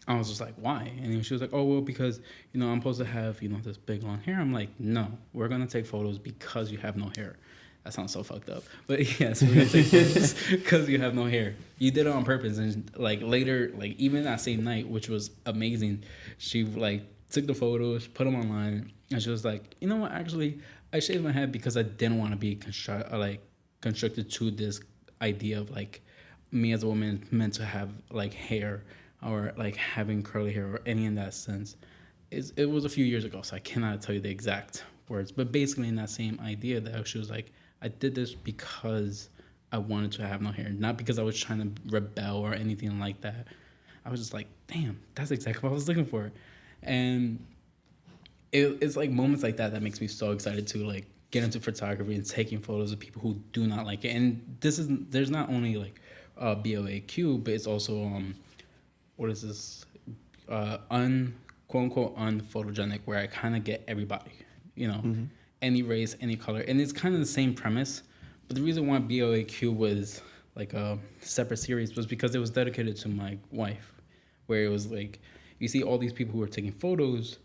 I was just like, why? And she was like, oh, well, because, I'm supposed to have, this big long hair. I'm like, no, we're going to take photos because you have no hair. That sounds so fucked up. But yes, we're going to take photos because you have no hair. You did it on purpose. And like later, like even that same night, which was amazing, she like took the photos, put them online. And she was like, you know what? Actually, I shaved my head because I didn't want to be constructed to this idea of like me as a woman meant to have like hair or like having curly hair or any in that sense. It was a few years ago, so I cannot tell you the exact words. But basically in that same idea that she was like, I did this because I wanted to have no hair, not because I was trying to rebel or anything like that. I was just like, damn, that's exactly what I was looking for. And it's like moments like that makes me so excited to like get into photography and taking photos of people who do not like it. And there's not only like BOAQ, but it's also what is this quote unquote unphotogenic, where I kind of get everybody, any race, any color, and it's kind of the same premise. But the reason why BOAQ was like a separate series was because it was dedicated to my wife, where it was like, you see all these people who are taking photos.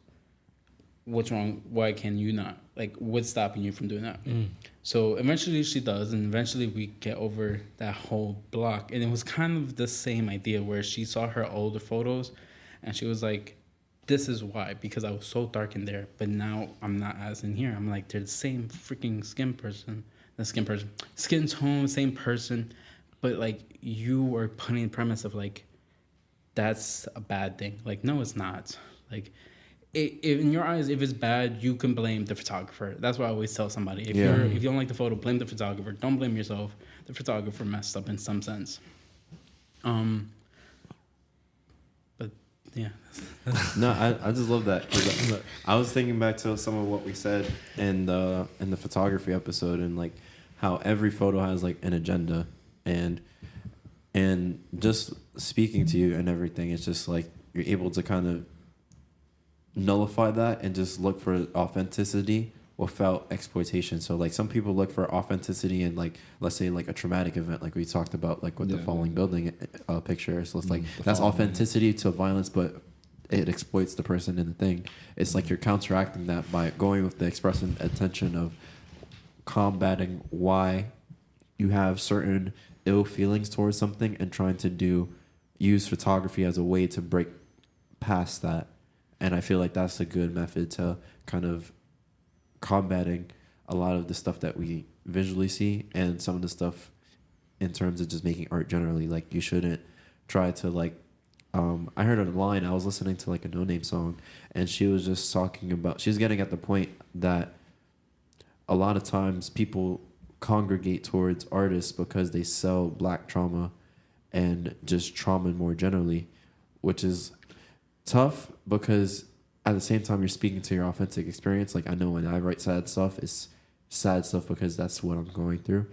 What's wrong? Why can you not? Like, what's stopping you from doing that? So eventually she does, and eventually we get over that whole block. And it was kind of the same idea where she saw her older photos, and she was like, this is why, because I was so dark in there, but now I'm not as in here. I'm like, they're the same freaking skin tone, same person, but like you are putting the premise of like, that's a bad thing. Like, no, it's not. Like, in your eyes, if it's bad, you can blame the photographer. That's what I always tell somebody. If you don't like the photo, blame the photographer. Don't blame yourself. The photographer messed up in some sense. But yeah. No, I just love that. 'Cause I was thinking back to some of what we said in the photography episode, and like how every photo has like an agenda, and just speaking to you and everything, it's just like you're able to kind of nullify that and just look for authenticity without exploitation. So like some people look for authenticity in like, let's say like a traumatic event, like we talked about, like with the falling building picture. So it's like that's authenticity to violence, but it exploits the person in the thing. It's like you're counteracting that by going with the expressive intention of combating why you have certain ill feelings towards something and trying to use photography as a way to break past that. And I feel like that's a good method to kind of combating a lot of the stuff that we visually see and some of the stuff in terms of just making art generally. Like you shouldn't try to like, I heard a line, I was listening to like a No Name song, and she was just talking about, she was getting at the point that a lot of times people congregate towards artists because they sell black trauma and just trauma more generally, which is tough because at the same time you're speaking to your authentic experience. Like I know when I write sad stuff, it's sad stuff because that's what I'm going through.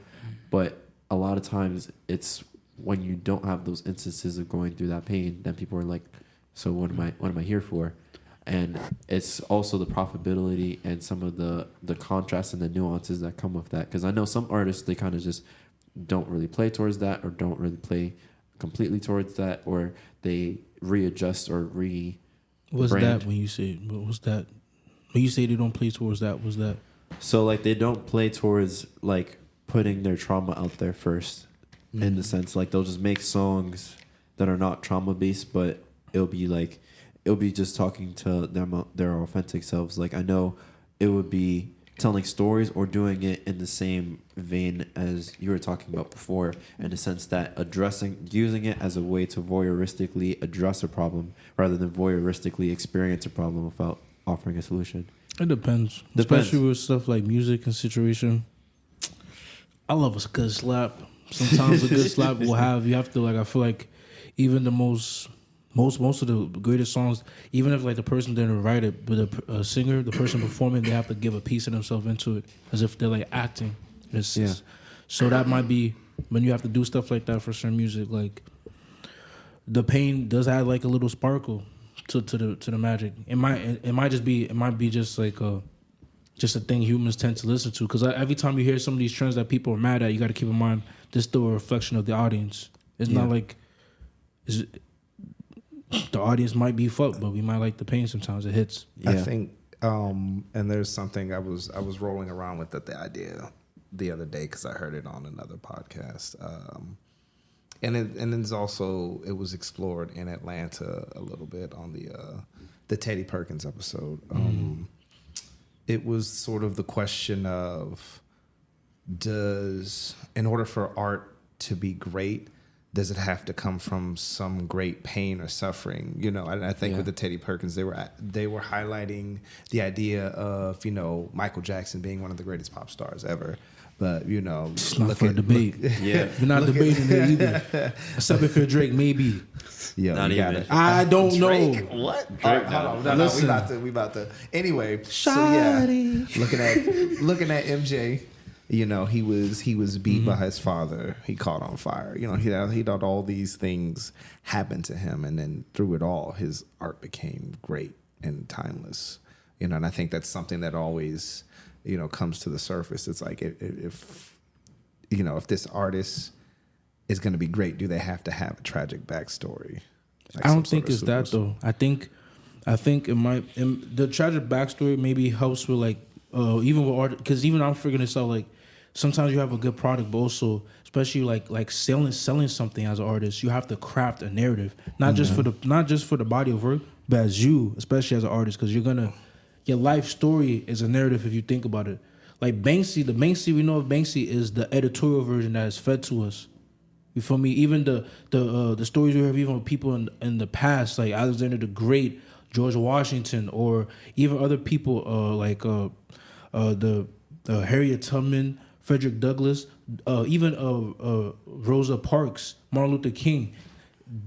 But a lot of times it's when you don't have those instances of going through that pain, then people are like, so what am I here for? And it's also the profitability and some of the contrasts and the nuances that come with that. Because I know some artists, they kind of just don't really play towards that, or don't really play completely towards that, or they readjust or What's brand. that when you say, what's that? When you say they don't play towards that, what's that? So like they don't play towards like putting their trauma out there first, in the sense like they'll just make songs that are not trauma based, but it'll be just talking to them, their authentic selves. Like I know it would be telling stories or doing it in the same vein as you were talking about before, in the sense that using it as a way to voyeuristically address a problem rather than voyeuristically experience a problem without offering a solution. It depends. Especially with stuff like music and situation. I love a good slap. Sometimes a good slap you have to like, I feel like even the most of the greatest songs, even if like the person didn't write it, but a singer, the person performing, they have to give a piece of themselves into it, as if they're like acting. So that might be when you have to do stuff like that for certain music. Like the pain does add like a little sparkle to the magic. It might be just like just a thing humans tend to listen to. Because every time you hear some of these trends that people are mad at, you got to keep in mind this is still a reflection of the audience. It's not like the audience might be fucked, but we might like the pain sometimes. It hits. I think, and there's something I was rolling around with the idea the other day because I heard it on another podcast, and it's also, it was explored in Atlanta a little bit on the Teddy Perkins episode. It was sort of the question of, in order for art to be great, does it have to come from some great pain or suffering? You know, and I think with the Teddy Perkins, they were highlighting the idea of, you know, Michael Jackson being one of the greatest pop stars ever. But, you know, it's not for debate. We're not debating it either. Except if you're Drake, maybe. Yeah, not even. I don't know. What? Drake, hold on. No, we about to. Anyway, so yeah, looking at MJ. You know, he was beat by his father. He caught on fire. You know, he had all these things happen to him, and then through it all, his art became great and timeless. You know, and I think that's something that always, you know, comes to the surface. It's like if you know, if this artist is going to be great, do they have to have a tragic backstory? Like I some don't think sort it's of that super- though. I think the tragic backstory maybe helps with like even with art, because even I'm figuring this out. Like sometimes you have a good product, but also especially like selling something as an artist, you have to craft a narrative, not just for the body of work, but as you, especially as an artist, because your life story is a narrative if you think about it. Like Banksy, the Banksy we know of Banksy is the editorial version that is fed to us. You feel me? Even the stories we have, even with people in the past, like Alexander the Great, George Washington, or even other people the Harriet Tubman, Frederick Douglass, even Rosa Parks, Martin Luther King.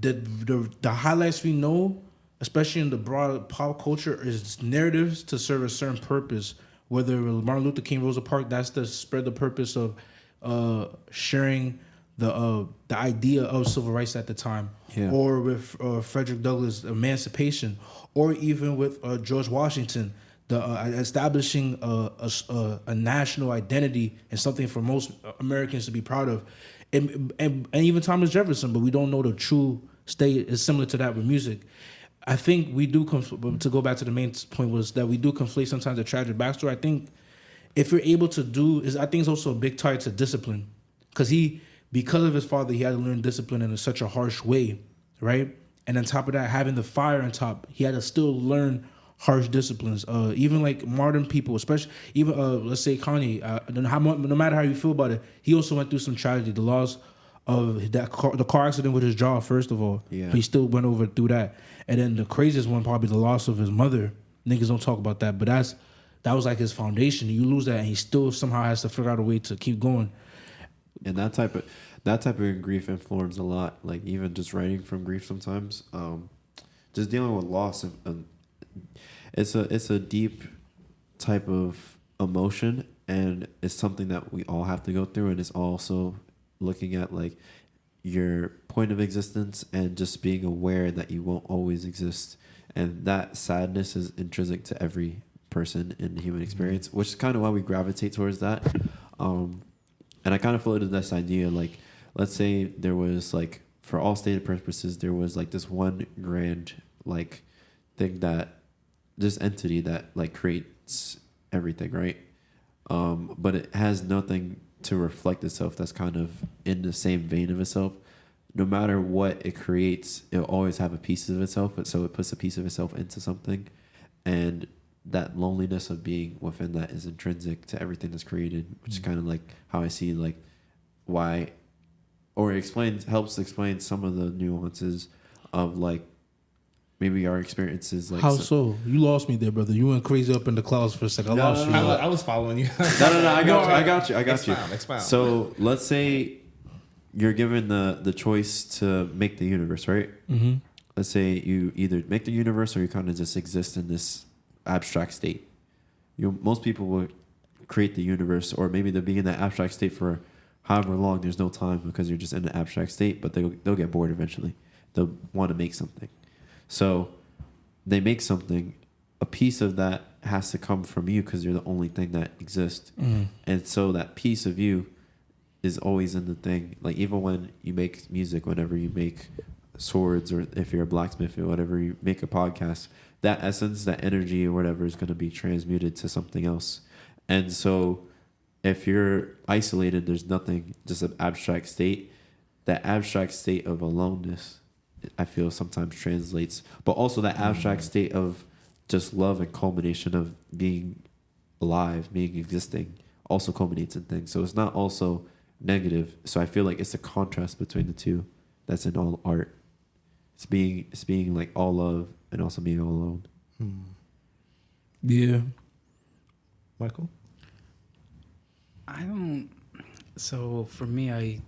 The highlights we know, especially in the broad pop culture, is narratives to serve a certain purpose. Whether Martin Luther King, Rosa Parks, that's to spread the purpose of sharing the idea of civil rights at the time, Yeah. or with Frederick Douglass, emancipation, or even with George Washington, the establishing a national identity and something for most Americans to be proud of, and even Thomas Jefferson, but we don't know the true state is similar to that with music. I think we do to go back to the main point was that we do conflate sometimes the tragic backstory. I think if you're able to I think it's also a big tie to discipline, because of his father, he had to learn discipline in such a harsh way, right? And on top of that, having the fire on top, he had to still learn harsh disciplines. Even like modern people, especially even let's say Kanye, no matter how you feel about it, he also went through some tragedy. The loss of the car accident with his jaw, first of all. Yeah. But he still went through that. And then the craziest one, probably the loss of his mother. Niggas don't talk about that, but that was like his foundation. You lose that, and he still somehow has to figure out a way to keep going. And that type of grief informs a lot. Like even just writing from grief sometimes, just dealing with loss. It's a deep type of emotion, and it's something that we all have to go through. And it's also looking at like your point of existence and just being aware that you won't always exist, and that sadness is intrinsic to every person in the human experience, which is kind of why we gravitate towards that. And I kind of floated this idea, like, let's say there was, like, for all stated purposes, there was, like, this one grand, like, thing this entity that, like, creates everything, right? But it has nothing to reflect itself that's kind of in the same vein of itself. No matter what it creates, it'll always have a piece of itself, but so it puts a piece of itself into something. And that loneliness of being within that is intrinsic to everything that's created, which is kind of like how I see like why, or helps explain some of the nuances of like maybe our experiences. Like How so? You lost me there, brother. You went crazy up in the clouds for a second. I lost you. I was following you. No, I got you. Expound. So let's say you're given the choice to make the universe, right? Mm-hmm. Let's say you either make the universe or you kind of just exist in this abstract state. Most people will create the universe, or maybe they'll be in that abstract state for however long. There's no time because you're just in an abstract state, but they'll get bored eventually. They'll want to make something. So they make something. A piece of that has to come from you because you're the only thing that exists. Mm-hmm. And so that piece of you is always in the thing. Like even when you make music, whenever you make swords, or if you're a blacksmith or whatever, you make a podcast, that essence, that energy or whatever is going to be transmuted to something else. And so if you're isolated, there's nothing, just an abstract state. That abstract state of aloneness, I feel sometimes translates, but also that abstract state of just love and culmination of being alive, being existing, also culminates in things. So it's not also negative. So I feel like it's a contrast between the two that's in all art. It's being like all love and also being all alone. Yeah. Michael? So for me,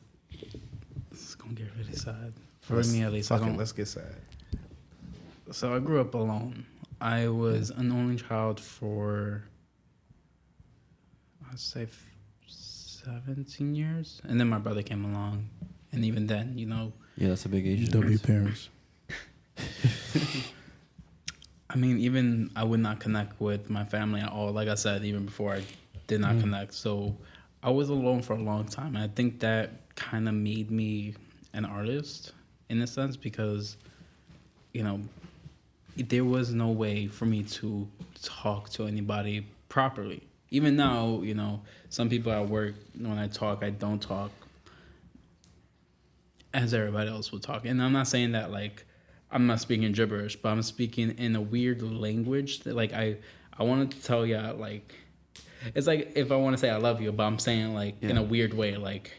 it's going to get really sad. For me at least. Let's get sad. So I grew up alone. I was an only child for, I'd say 17 years. And then my brother came along. And even then, Yeah, that's a big age. W parents. I mean, even I would not connect with my family at all. Like I said, even before I did not connect. So I was alone for a long time. And I think that kind of made me an artist in a sense, because there was no way for me to talk to anybody properly. Even now, some people at work, when I talk, I don't talk as everybody else would talk. And I'm not saying that, like, I'm not speaking gibberish, but I'm speaking in a weird language that, like, I wanted to tell you, like, it's like if I want to say I love you, but I'm saying, like, in a weird way, like,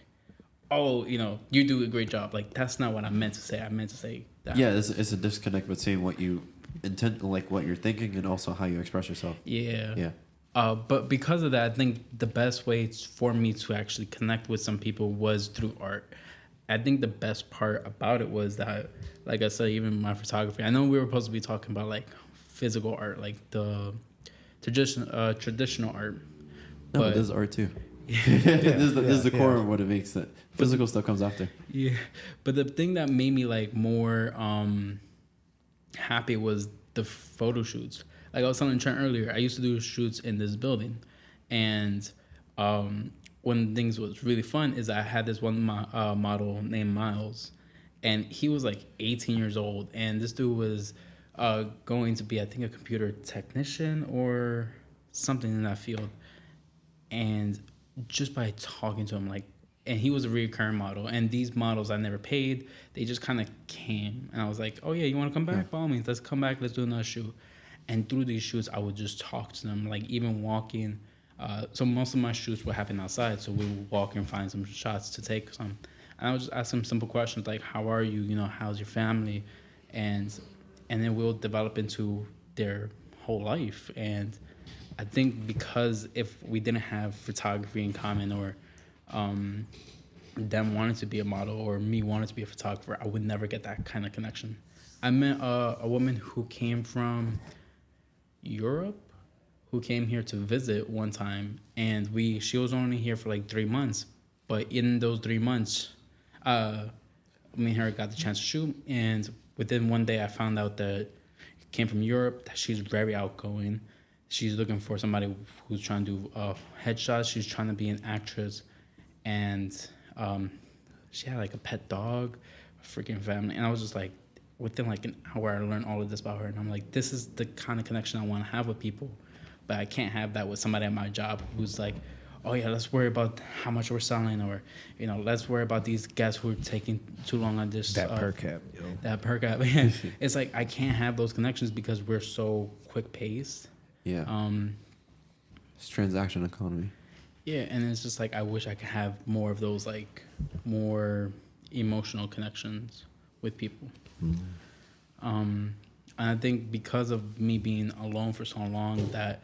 oh, you do a great job. Like, that's not what I meant to say. I meant to say that. Yeah, it's a disconnect between what you intend, like what you're thinking, and also how you express yourself. Yeah. But because of that, I think the best way for me to actually connect with some people was through art. I think the best part about it was that, like I said, even my photography, I know we were supposed to be talking about, like, physical art, like the traditional art. No, but there's art too. This is the core of what it makes it. Physical stuff comes after. Yeah. But the thing that made me, like, more happy was the photo shoots. Like I was telling Trent earlier, I used to do shoots in this building. And one of the things that was really fun is I had this one model named Miles. And he was like 18 years old. And this dude was going to be, I think, a computer technician or something in that field. And just by talking to him, like, and he was a recurring model. And these models I never paid. They just kind of came. And I was like, oh, yeah, you want to come back? By all means, let's come back. Let's do another shoot. And through these shoots, I would just talk to them, like, even walking. So most of my shoots would happen outside. So we would walk and find some shots to take some. And I would just ask them simple questions like, how are you? How's your family? And then we'll develop into their whole life. And I think because if we didn't have photography in common, or them wanting to be a model or me wanting to be a photographer, I would never get that kind of connection. I met a woman who came from Europe, who came here to visit one time, and she was only here for like 3 months. But in those 3 months, me and her got the chance to shoot, and within one day I found out that she came from Europe, that she's very outgoing. She's looking for somebody who's trying to do headshots. She's trying to be an actress, and she had like a pet dog, a freaking family. And I was just like, within like an hour, I learned all of this about her. And I'm like, this is the kind of connection I want to have with people. But I can't have that with somebody at my job who's like, oh yeah, let's worry about how much we're selling, or, let's worry about these guests who are taking too long on this. That per cap, yo. That per cap. It's like, I can't have those connections because we're so quick paced. Yeah. It's transaction economy. Yeah, and it's just like, I wish I could have more of those, like, more emotional connections with people. And I think because of me being alone for so long, that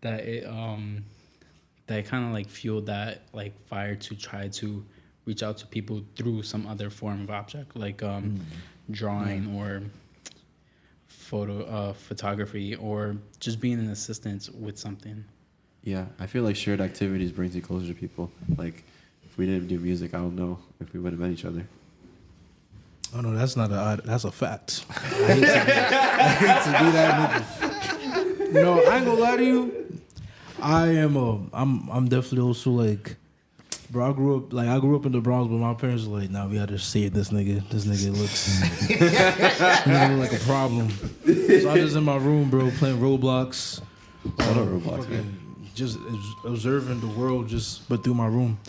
it kind of like fueled that like fire to try to reach out to people through some other form of object, like drawing or photography, or just being an assistant with something. Yeah, I feel like shared activities brings you closer to people. Like, if we didn't do music, I don't know if we would have met each other. Oh no, that's a fact. I hate to be that nigga. No, I ain't gonna lie to you. I'm definitely also like, bro. I grew up in the Bronx, but my parents were like, nah, we gotta save this nigga. This nigga looks like a problem. So I'm just in my room, bro, playing Roblox. Roblox, man. Just observing the world, but through my room.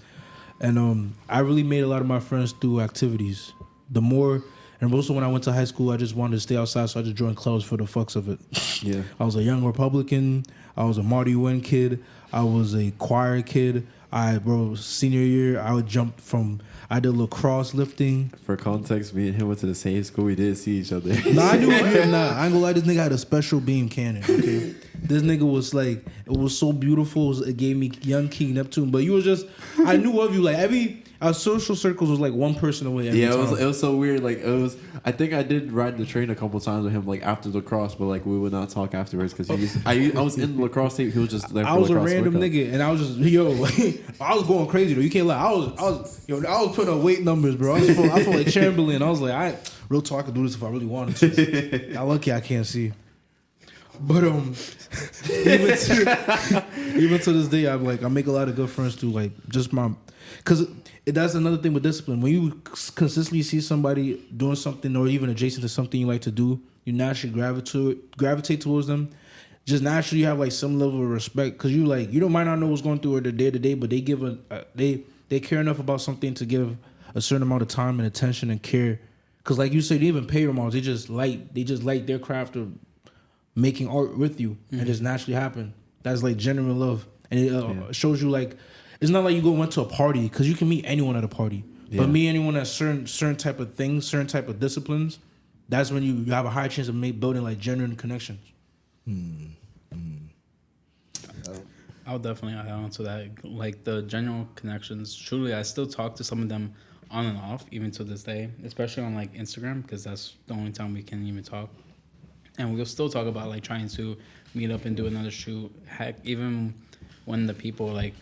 And I really made a lot of my friends through activities. And also when I went to high school, I just wanted to stay outside, so I just joined clubs for the fucks of it. Yeah. I was a Young Republican. I was a Marty Wynn kid. I was a choir kid. Senior year, I did lacrosse lifting. For context, me and him went to the same school. We didn't see each other. Nah, I knew him. Nah, I ain't gonna lie, this nigga had a special beam cannon, okay? This nigga was like, it was so beautiful. It gave me young King Neptune. But you was just, I knew of you. Like, our social circles was like one person away every time. It was so weird. Like, I think I did ride the train a couple times with him, like, after lacrosse, but, like, we would not talk afterwards because I was in the lacrosse team. He was just there for I was a lacrosse random workout. nigga, and I was just, I was going crazy, though. You can't lie. I was putting up weight numbers, bro. I felt like Chamberlain. I was like, real talk, I could do this if I really wanted to. I'm lucky I can't see. But, even to this day, I'm like, I make a lot of good friends too. Like, just my, because that's another thing with discipline. When you consistently see somebody doing something or even adjacent to something you like to do, you naturally gravitate towards them. Just naturally, you have like some level of respect because you like you don't might not know what's going through their day to day, but they give they care enough about something to give a certain amount of time and attention and care. Because like you said, even pay your moms, they just like their craft of making art with you, and just naturally happen. That's like genuine love, and it shows you like it's not like you went to a party because you can meet anyone at a party, but meet anyone at certain type of things, certain type of disciplines. That's when you have a high chance of building like genuine connections. I'll definitely add on to that. Like the general connections, truly, I still talk to some of them on and off, even to this day, especially on like Instagram, because that's the only time we can even talk. And we'll still talk about like trying to meet up and do another shoot. Heck, even when the people like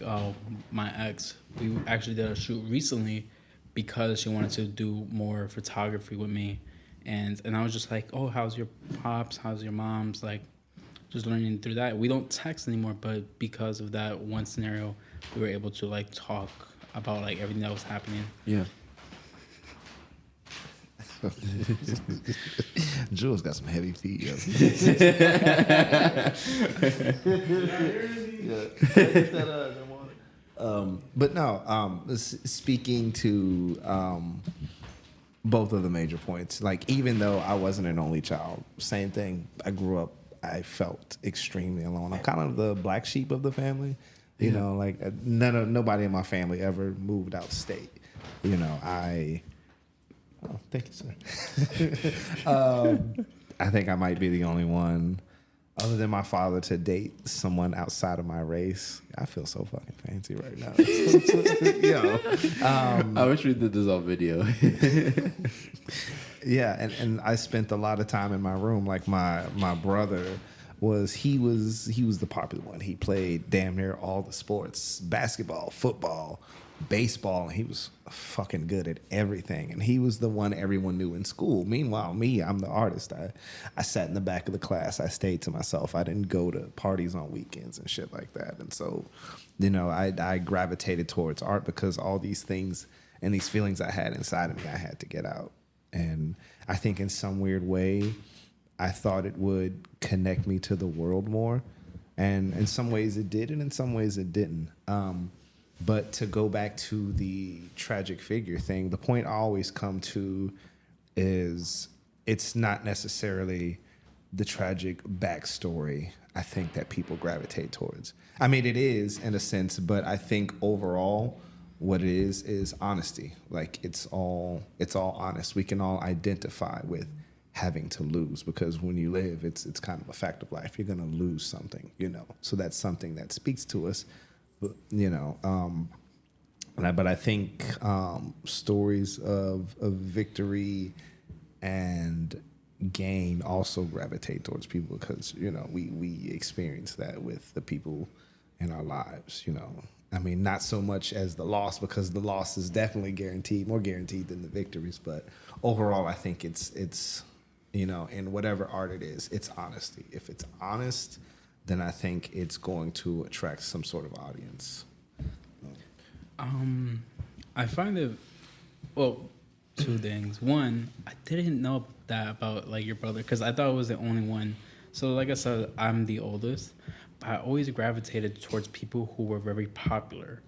my ex, we actually did a shoot recently because she wanted to do more photography with me. And I was just like, oh, how's your pops? How's your mom's? Like, just learning through that. We don't text anymore, but because of that one scenario, we were able to like talk about like everything that was happening. Yeah. Jules got some heavy feet. Yo. But no, speaking to both of the major points, like even though I wasn't an only child, same thing. I grew up, I felt extremely alone. I'm kind of the black sheep of the family. You know, like nobody in my family ever moved out state. You know, oh, thank you, sir. I think I might be the only one, other than my father, to date someone outside of my race. I feel so fucking fancy right now. I wish we did this on video. Yeah, and I spent a lot of time in my room. Like my brother was the popular one. He played damn near all the sports: basketball, football, baseball, and he was fucking good at everything. And he was the one everyone knew in school. Meanwhile, me, I'm the artist. I sat in the back of the class. I stayed to myself. I didn't go to parties on weekends and shit like that. And so, you know, I gravitated towards art because all these things and these feelings I had inside of me, I had to get out. And I think in some weird way, I thought it would connect me to the world more. And in some ways it did, and in some ways it didn't. But to go back to the tragic figure thing, the point I always come to is it's not necessarily the tragic backstory I think that people gravitate towards. I mean, it is in a sense, but I think overall what it is honesty. Like it's all honest. We can all identify with having to lose, because when you live, it's kind of a fact of life. You're gonna lose something, you know. So that's something that speaks to us, but, you know. But I think stories of victory and gain also gravitate towards people, because, you know, we experience that with the people in our lives, you know. I mean, not so much as the loss, because the loss is definitely guaranteed, more guaranteed than the victories. But overall, I think it's you know, in whatever art it is, it's honesty. If it's honest, then I think it's going to attract some sort of audience. I find it, well, two things. One, I didn't know that about like your brother, because I thought it was the only one. So like I said, I'm the oldest. I always gravitated towards people who were very popular.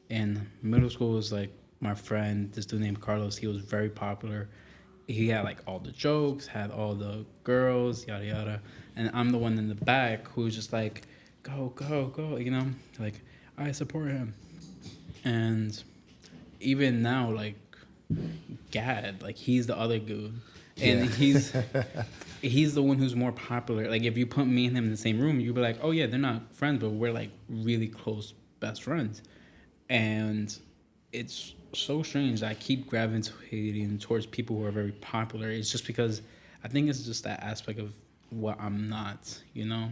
In middle school, it was like my friend, this dude named Carlos. He was very popular. He had like all the jokes, had all the girls, yada yada. And I'm the one in the back who's just like, go, go, go, you know? Like, I support him. And even now, like, Gad, like, he's the other dude. And he's the one who's more popular. Like, if you put me and him in the same room, you'd be like, oh, yeah, they're not friends, but we're, like, really close best friends. And it's so strange that I keep gravitating towards people who are very popular. It's just because I think it's just that aspect of what I'm not, you know?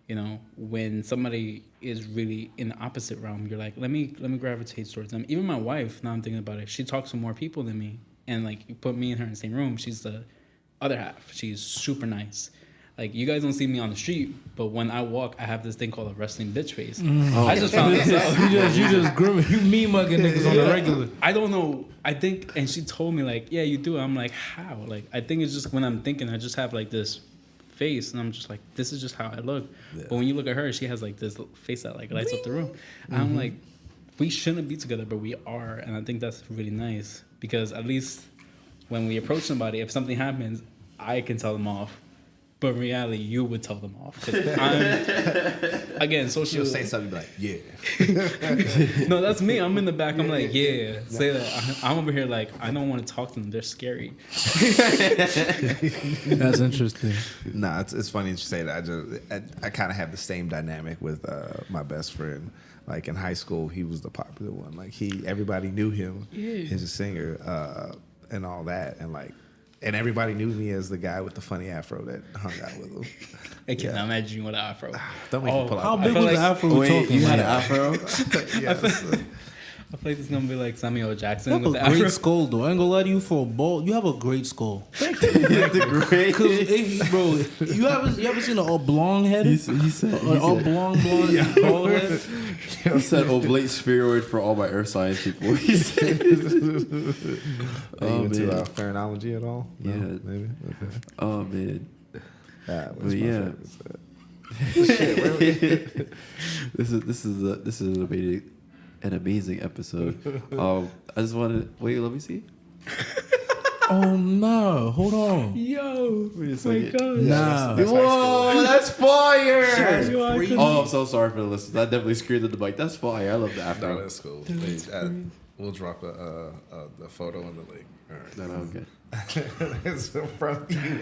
You know, when somebody is really in the opposite realm, you're like, let me gravitate towards them. Even my wife, now I'm thinking about it, she talks to more people than me. And, like, you put me and her in the same room, she's the other half. She's super nice. Like you guys don't see me on the street, but when I walk, I have this thing called a wrestling bitch face. Oh. I just found this out. You just grooming. You mean mugging niggas on the regular. I don't know. I think, and she told me like, yeah, you do. I'm like, how? Like, I think it's just when I'm thinking, I just have like this face, and I'm just like, this is just how I look. Yeah. But when you look at her, she has like this face that like lights up the room. And I'm like, we shouldn't be together, but we are, and I think that's really nice because at least when we approach somebody, if something happens, I can tell them off. But in reality, you would tell them off. 'Cause again, social. She'll say something like, yeah. No, that's me. I'm in the back. I'm like, yeah, say that. I'm over here like, I don't want to talk to them. They're scary. That's interesting. Nah, it's funny that you say that. I kind of have the same dynamic with my best friend. Like in high school, he was the popular one. Like everybody knew him. Yeah. He's a singer and all that, and everybody knew me as the guy with the funny afro that hung out with him. I cannot imagine you with an afro. Don't make me pull How out. big feel was like- the afro we're Wait, talking you had an about? afro? Yes. I feel like it's gonna be like Samuel Jackson You have with the a great afro. skull, though. I ain't gonna lie to you, for a bald, you have a great skull. The great. Cause bro, you ever seen an oblong head? He said, An oblong blonde bald head? he said oblate spheroid for all my earth science people. He said, Are you into man. phrenology at all? No, Yeah. maybe. Okay. oh man. What's But my yeah. favorite? this is an amazing episode. I just wanted wait, let me see. Oh no! Hold on. Yo, Wait a my second. God. Nah. Whoa, that's fire! Yo, I couldn't- Oh, I'm so sorry for the listeners. I definitely screamed at the mic. That's fire. I love the No, afro. that's cool. We'll drop the photo and the link. All right. No, okay. It's from you.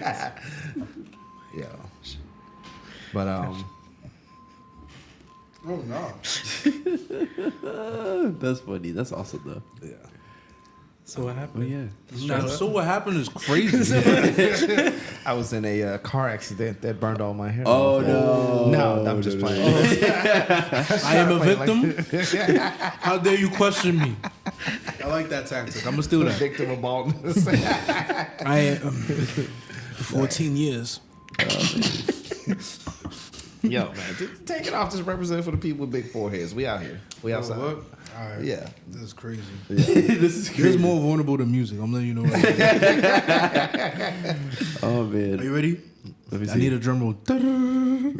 Yeah. But Oh no! That's funny. That's awesome though. yeah. So what Oh happened? yeah. So what happened is crazy. I was in a car accident that burned all my hair. Oh off. no. No, I'm just playing. I am a victim. How dare you question me? I like that tactic. I'm gonna steal that. Victim of baldness. I am 14 years. Yo, man, take it off. Just represent for the people with big foreheads. We out here. We outside. All right. Yeah. This is crazy. This is This crazy. is more vulnerable than music. I'm letting you know. Right Oh Are man. you ready? Let me see. I need a drum roll. we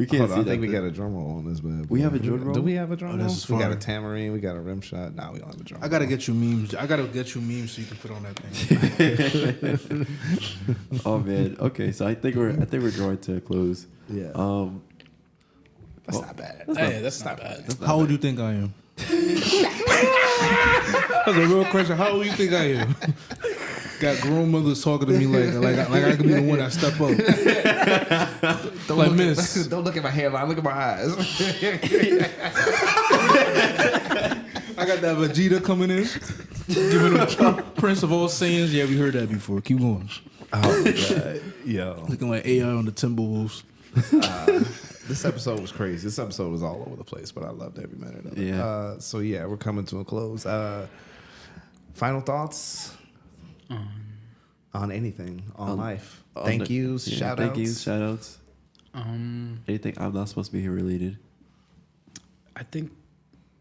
can't Hold see on, I that. think we got a drum roll on this, man. We have a drum roll? Do we have a drum Oh, roll? this is We got a fire. tambourine. We got a rim shot. Nah, we don't have a drum I gotta roll. get you memes. I gotta get you memes so you can put on that thing. Oh man. Okay, so I think we're drawing to a close. Yeah. That's well, not bad. Hey, that's not bad. How old do you think I am? That's a real question. How old do you think I am? Got grown mothers talking to me like I could be the one that step up. Don't Like, look miss. At, don't look at my hairline. Look at my eyes. I got that Vegeta coming in, giving him Prince of all Saiyans. Yeah, we heard that before. Keep going. Oh my god. Yo. Looking like AI on the Timberwolves. This episode was crazy. This episode was all over the place, but I loved every minute of it. Yeah. So yeah, we're coming to a close. Final thoughts on anything on life. On Thank the- yous, yeah, shout thank outs. you, shout outs. Anything I'm not supposed to be here related. I think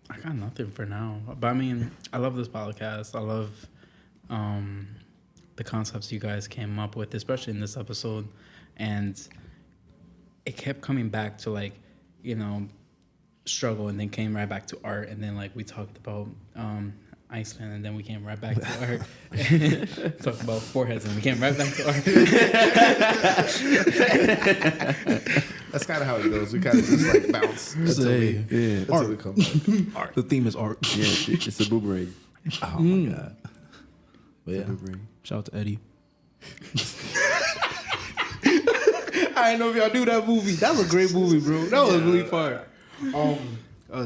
I got nothing for now. But I mean, I love this podcast. I love the concepts you guys came up with, especially in this episode. And it kept coming back to like, you know, struggle, and then came right back to art. And then like we talked about Iceland, and then we came right back to art. Talked about foreheads, and we came right back to art. That's kind of how it goes. We kind of just like bounce until we, Yeah. until we come back. The theme is art. Yeah, it's a boomerang. Oh my god. But yeah. Boomerang. Shout out to Eddie. I didn't know if y'all knew that movie. That was a great movie, bro. That was really fire.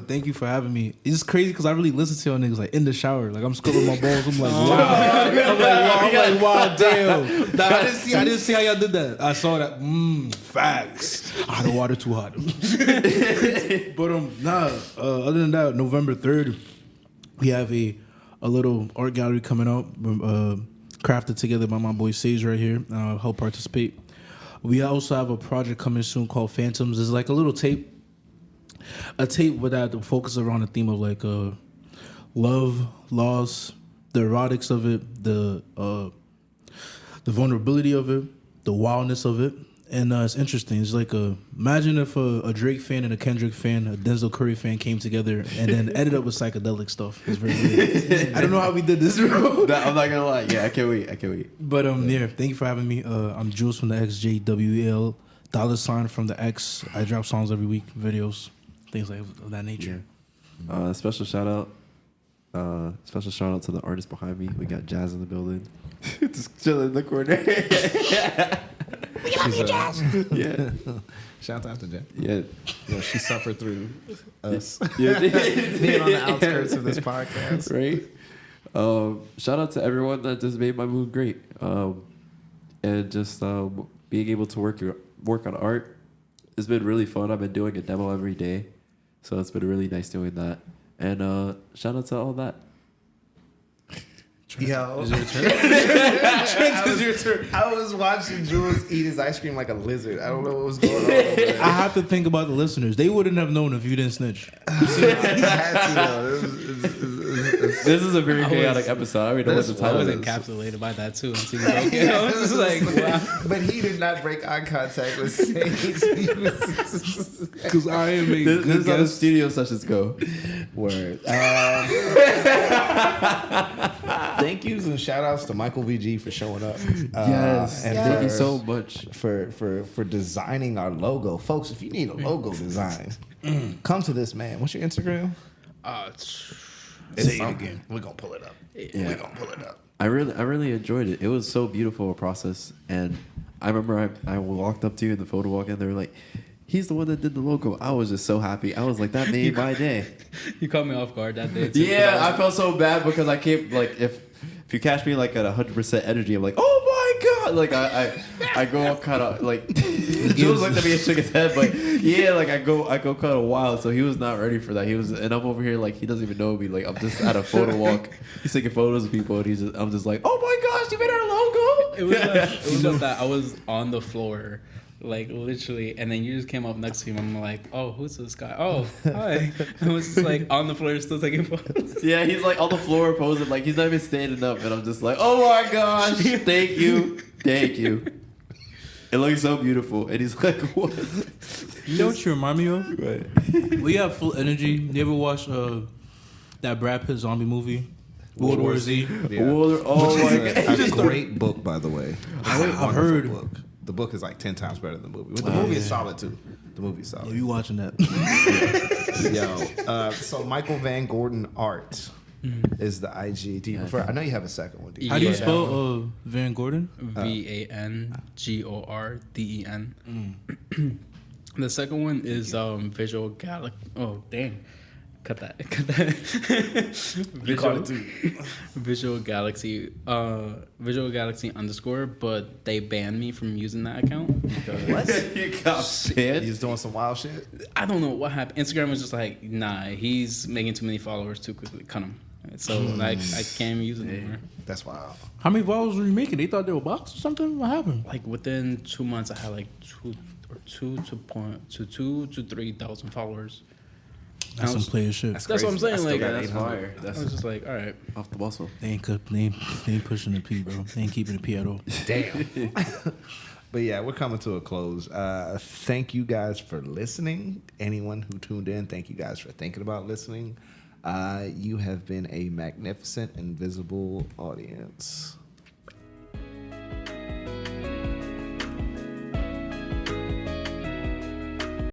Thank you for having me. It's just crazy because I really listen to y'all niggas like in the shower. Like I'm scrubbing my balls. I'm like, wow. I'm like, wow, damn. Nah, I didn't see how y'all did that. I saw that. Facts. The water too hot. But other than that, November 3rd, we have a little art gallery coming out, crafted together by my boy Sage right here. Help participate. We also have a project coming soon called Phantoms. It's like a little tape, with that focus around the theme of like love, loss, the erotics of it, the vulnerability of it, the wildness of it. And it's interesting. It's like imagine if a Drake fan and a Kendrick fan, a Denzel Curry fan came together and then ended up with psychedelic stuff. It's very weird. I don't know how we did this, bro. I'm not gonna lie. Yeah, I can't wait. But yeah, thank you for having me. I'm Jules from the XJWL, $ from the X. I drop songs every week, videos, things like of that nature. Special shout out to the artist behind me. We got Jazz in the building. Just chilling in the corner. We love you, Jazz. Yeah. Shout out to Jen. Yeah. You know, she suffered through us Yeah. being on the outskirts of this podcast. Right? Shout out to everyone that just made my mood great. And just being able to work on art. It's been really fun. I've been doing a demo every day. So it's been really nice doing that. And shout out to all that. Yo, Is your turn? I was watching Jules eat his ice cream like a lizard. I don't know what was going on. Over there. I have to think about the listeners. They wouldn't have known if you didn't snitch. I had to, though. This is a very chaotic episode. I already know what the I title was is. encapsulated by that too. Until you broke it. I was just like, wow. But he did not break eye contact with Sage. Because I am a This good is how the guest. studio sessions go. Word. Thank yous and shout outs to Michael VG for showing up. Yes. And Thank you for- so much. for designing our logo. Folks, if you need a logo design, come to this man. What's your Instagram? Say it again. We're gonna pull it up. Yeah. We're gonna pull it up. I really enjoyed it. It was so beautiful a process, and I remember I walked up to you in the photo walk, and they were like, "He's the one that did the logo." I was just so happy. I was like, "That made my day." You caught me off guard that day. Too, Yeah, I felt so bad because I came like if you catch me like at 100% energy, I'm like, "Oh my god!" Like I go up kind of like Jules looked at me and shook his head, but yeah, like I go kind of wild. So he was not ready for that. And I'm over here like he doesn't even know me. Like I'm just at a photo walk. He's taking photos of people, and I'm just like, "Oh my gosh, you made our logo!" It was just that I was on the floor, like literally, and then you just came up next to him. I'm like, "Oh, who's this guy? Oh, hi." I was just like on the floor, still taking photos. Yeah, he's like on the floor posing, like he's not even standing up, and I'm just like, "Oh my gosh, thank you." It looks so beautiful, and he's like, "What?" You know what you remind me of? Right. We have full energy. You ever watch that Brad Pitt zombie movie, World War Z? Yeah. Oh my god! A great book, by the way. It's a I've wonderful heard. book. The book is like 10 times better than the movie. But the movie is solid too. The movie's Yeah, solid. you watching that? Yo, so Michael Van Gordon Art is the IG. Do you prefer? I know you have a second one. How do you Yeah. spell Van Gordon? VANGORDEN. The second one is Visual Galaxy. Oh dang, cut that. Visual Galaxy. Visual Galaxy _ but they banned me from using that account because You got banned? He's doing some wild shit. I don't know what happened. Instagram was just like, nah, he's making too many followers too quickly. Cut him. So like I can't even use it anymore. That's wild. How many vowels were you making? They thought they were bots or something. What happened? Like within 2 months, I had like 2 to 3,000 followers. That's some player shit. That's what I'm saying. I still Like, got that's 800. fire. I That's was just like, all right. off the muscle. They ain't pushing the P, bro. They ain't keeping the P at all. Damn. But yeah, we're coming to a close. Thank you guys for listening. Anyone who tuned in, thank you guys for thinking about listening. You have been a magnificent, invisible audience.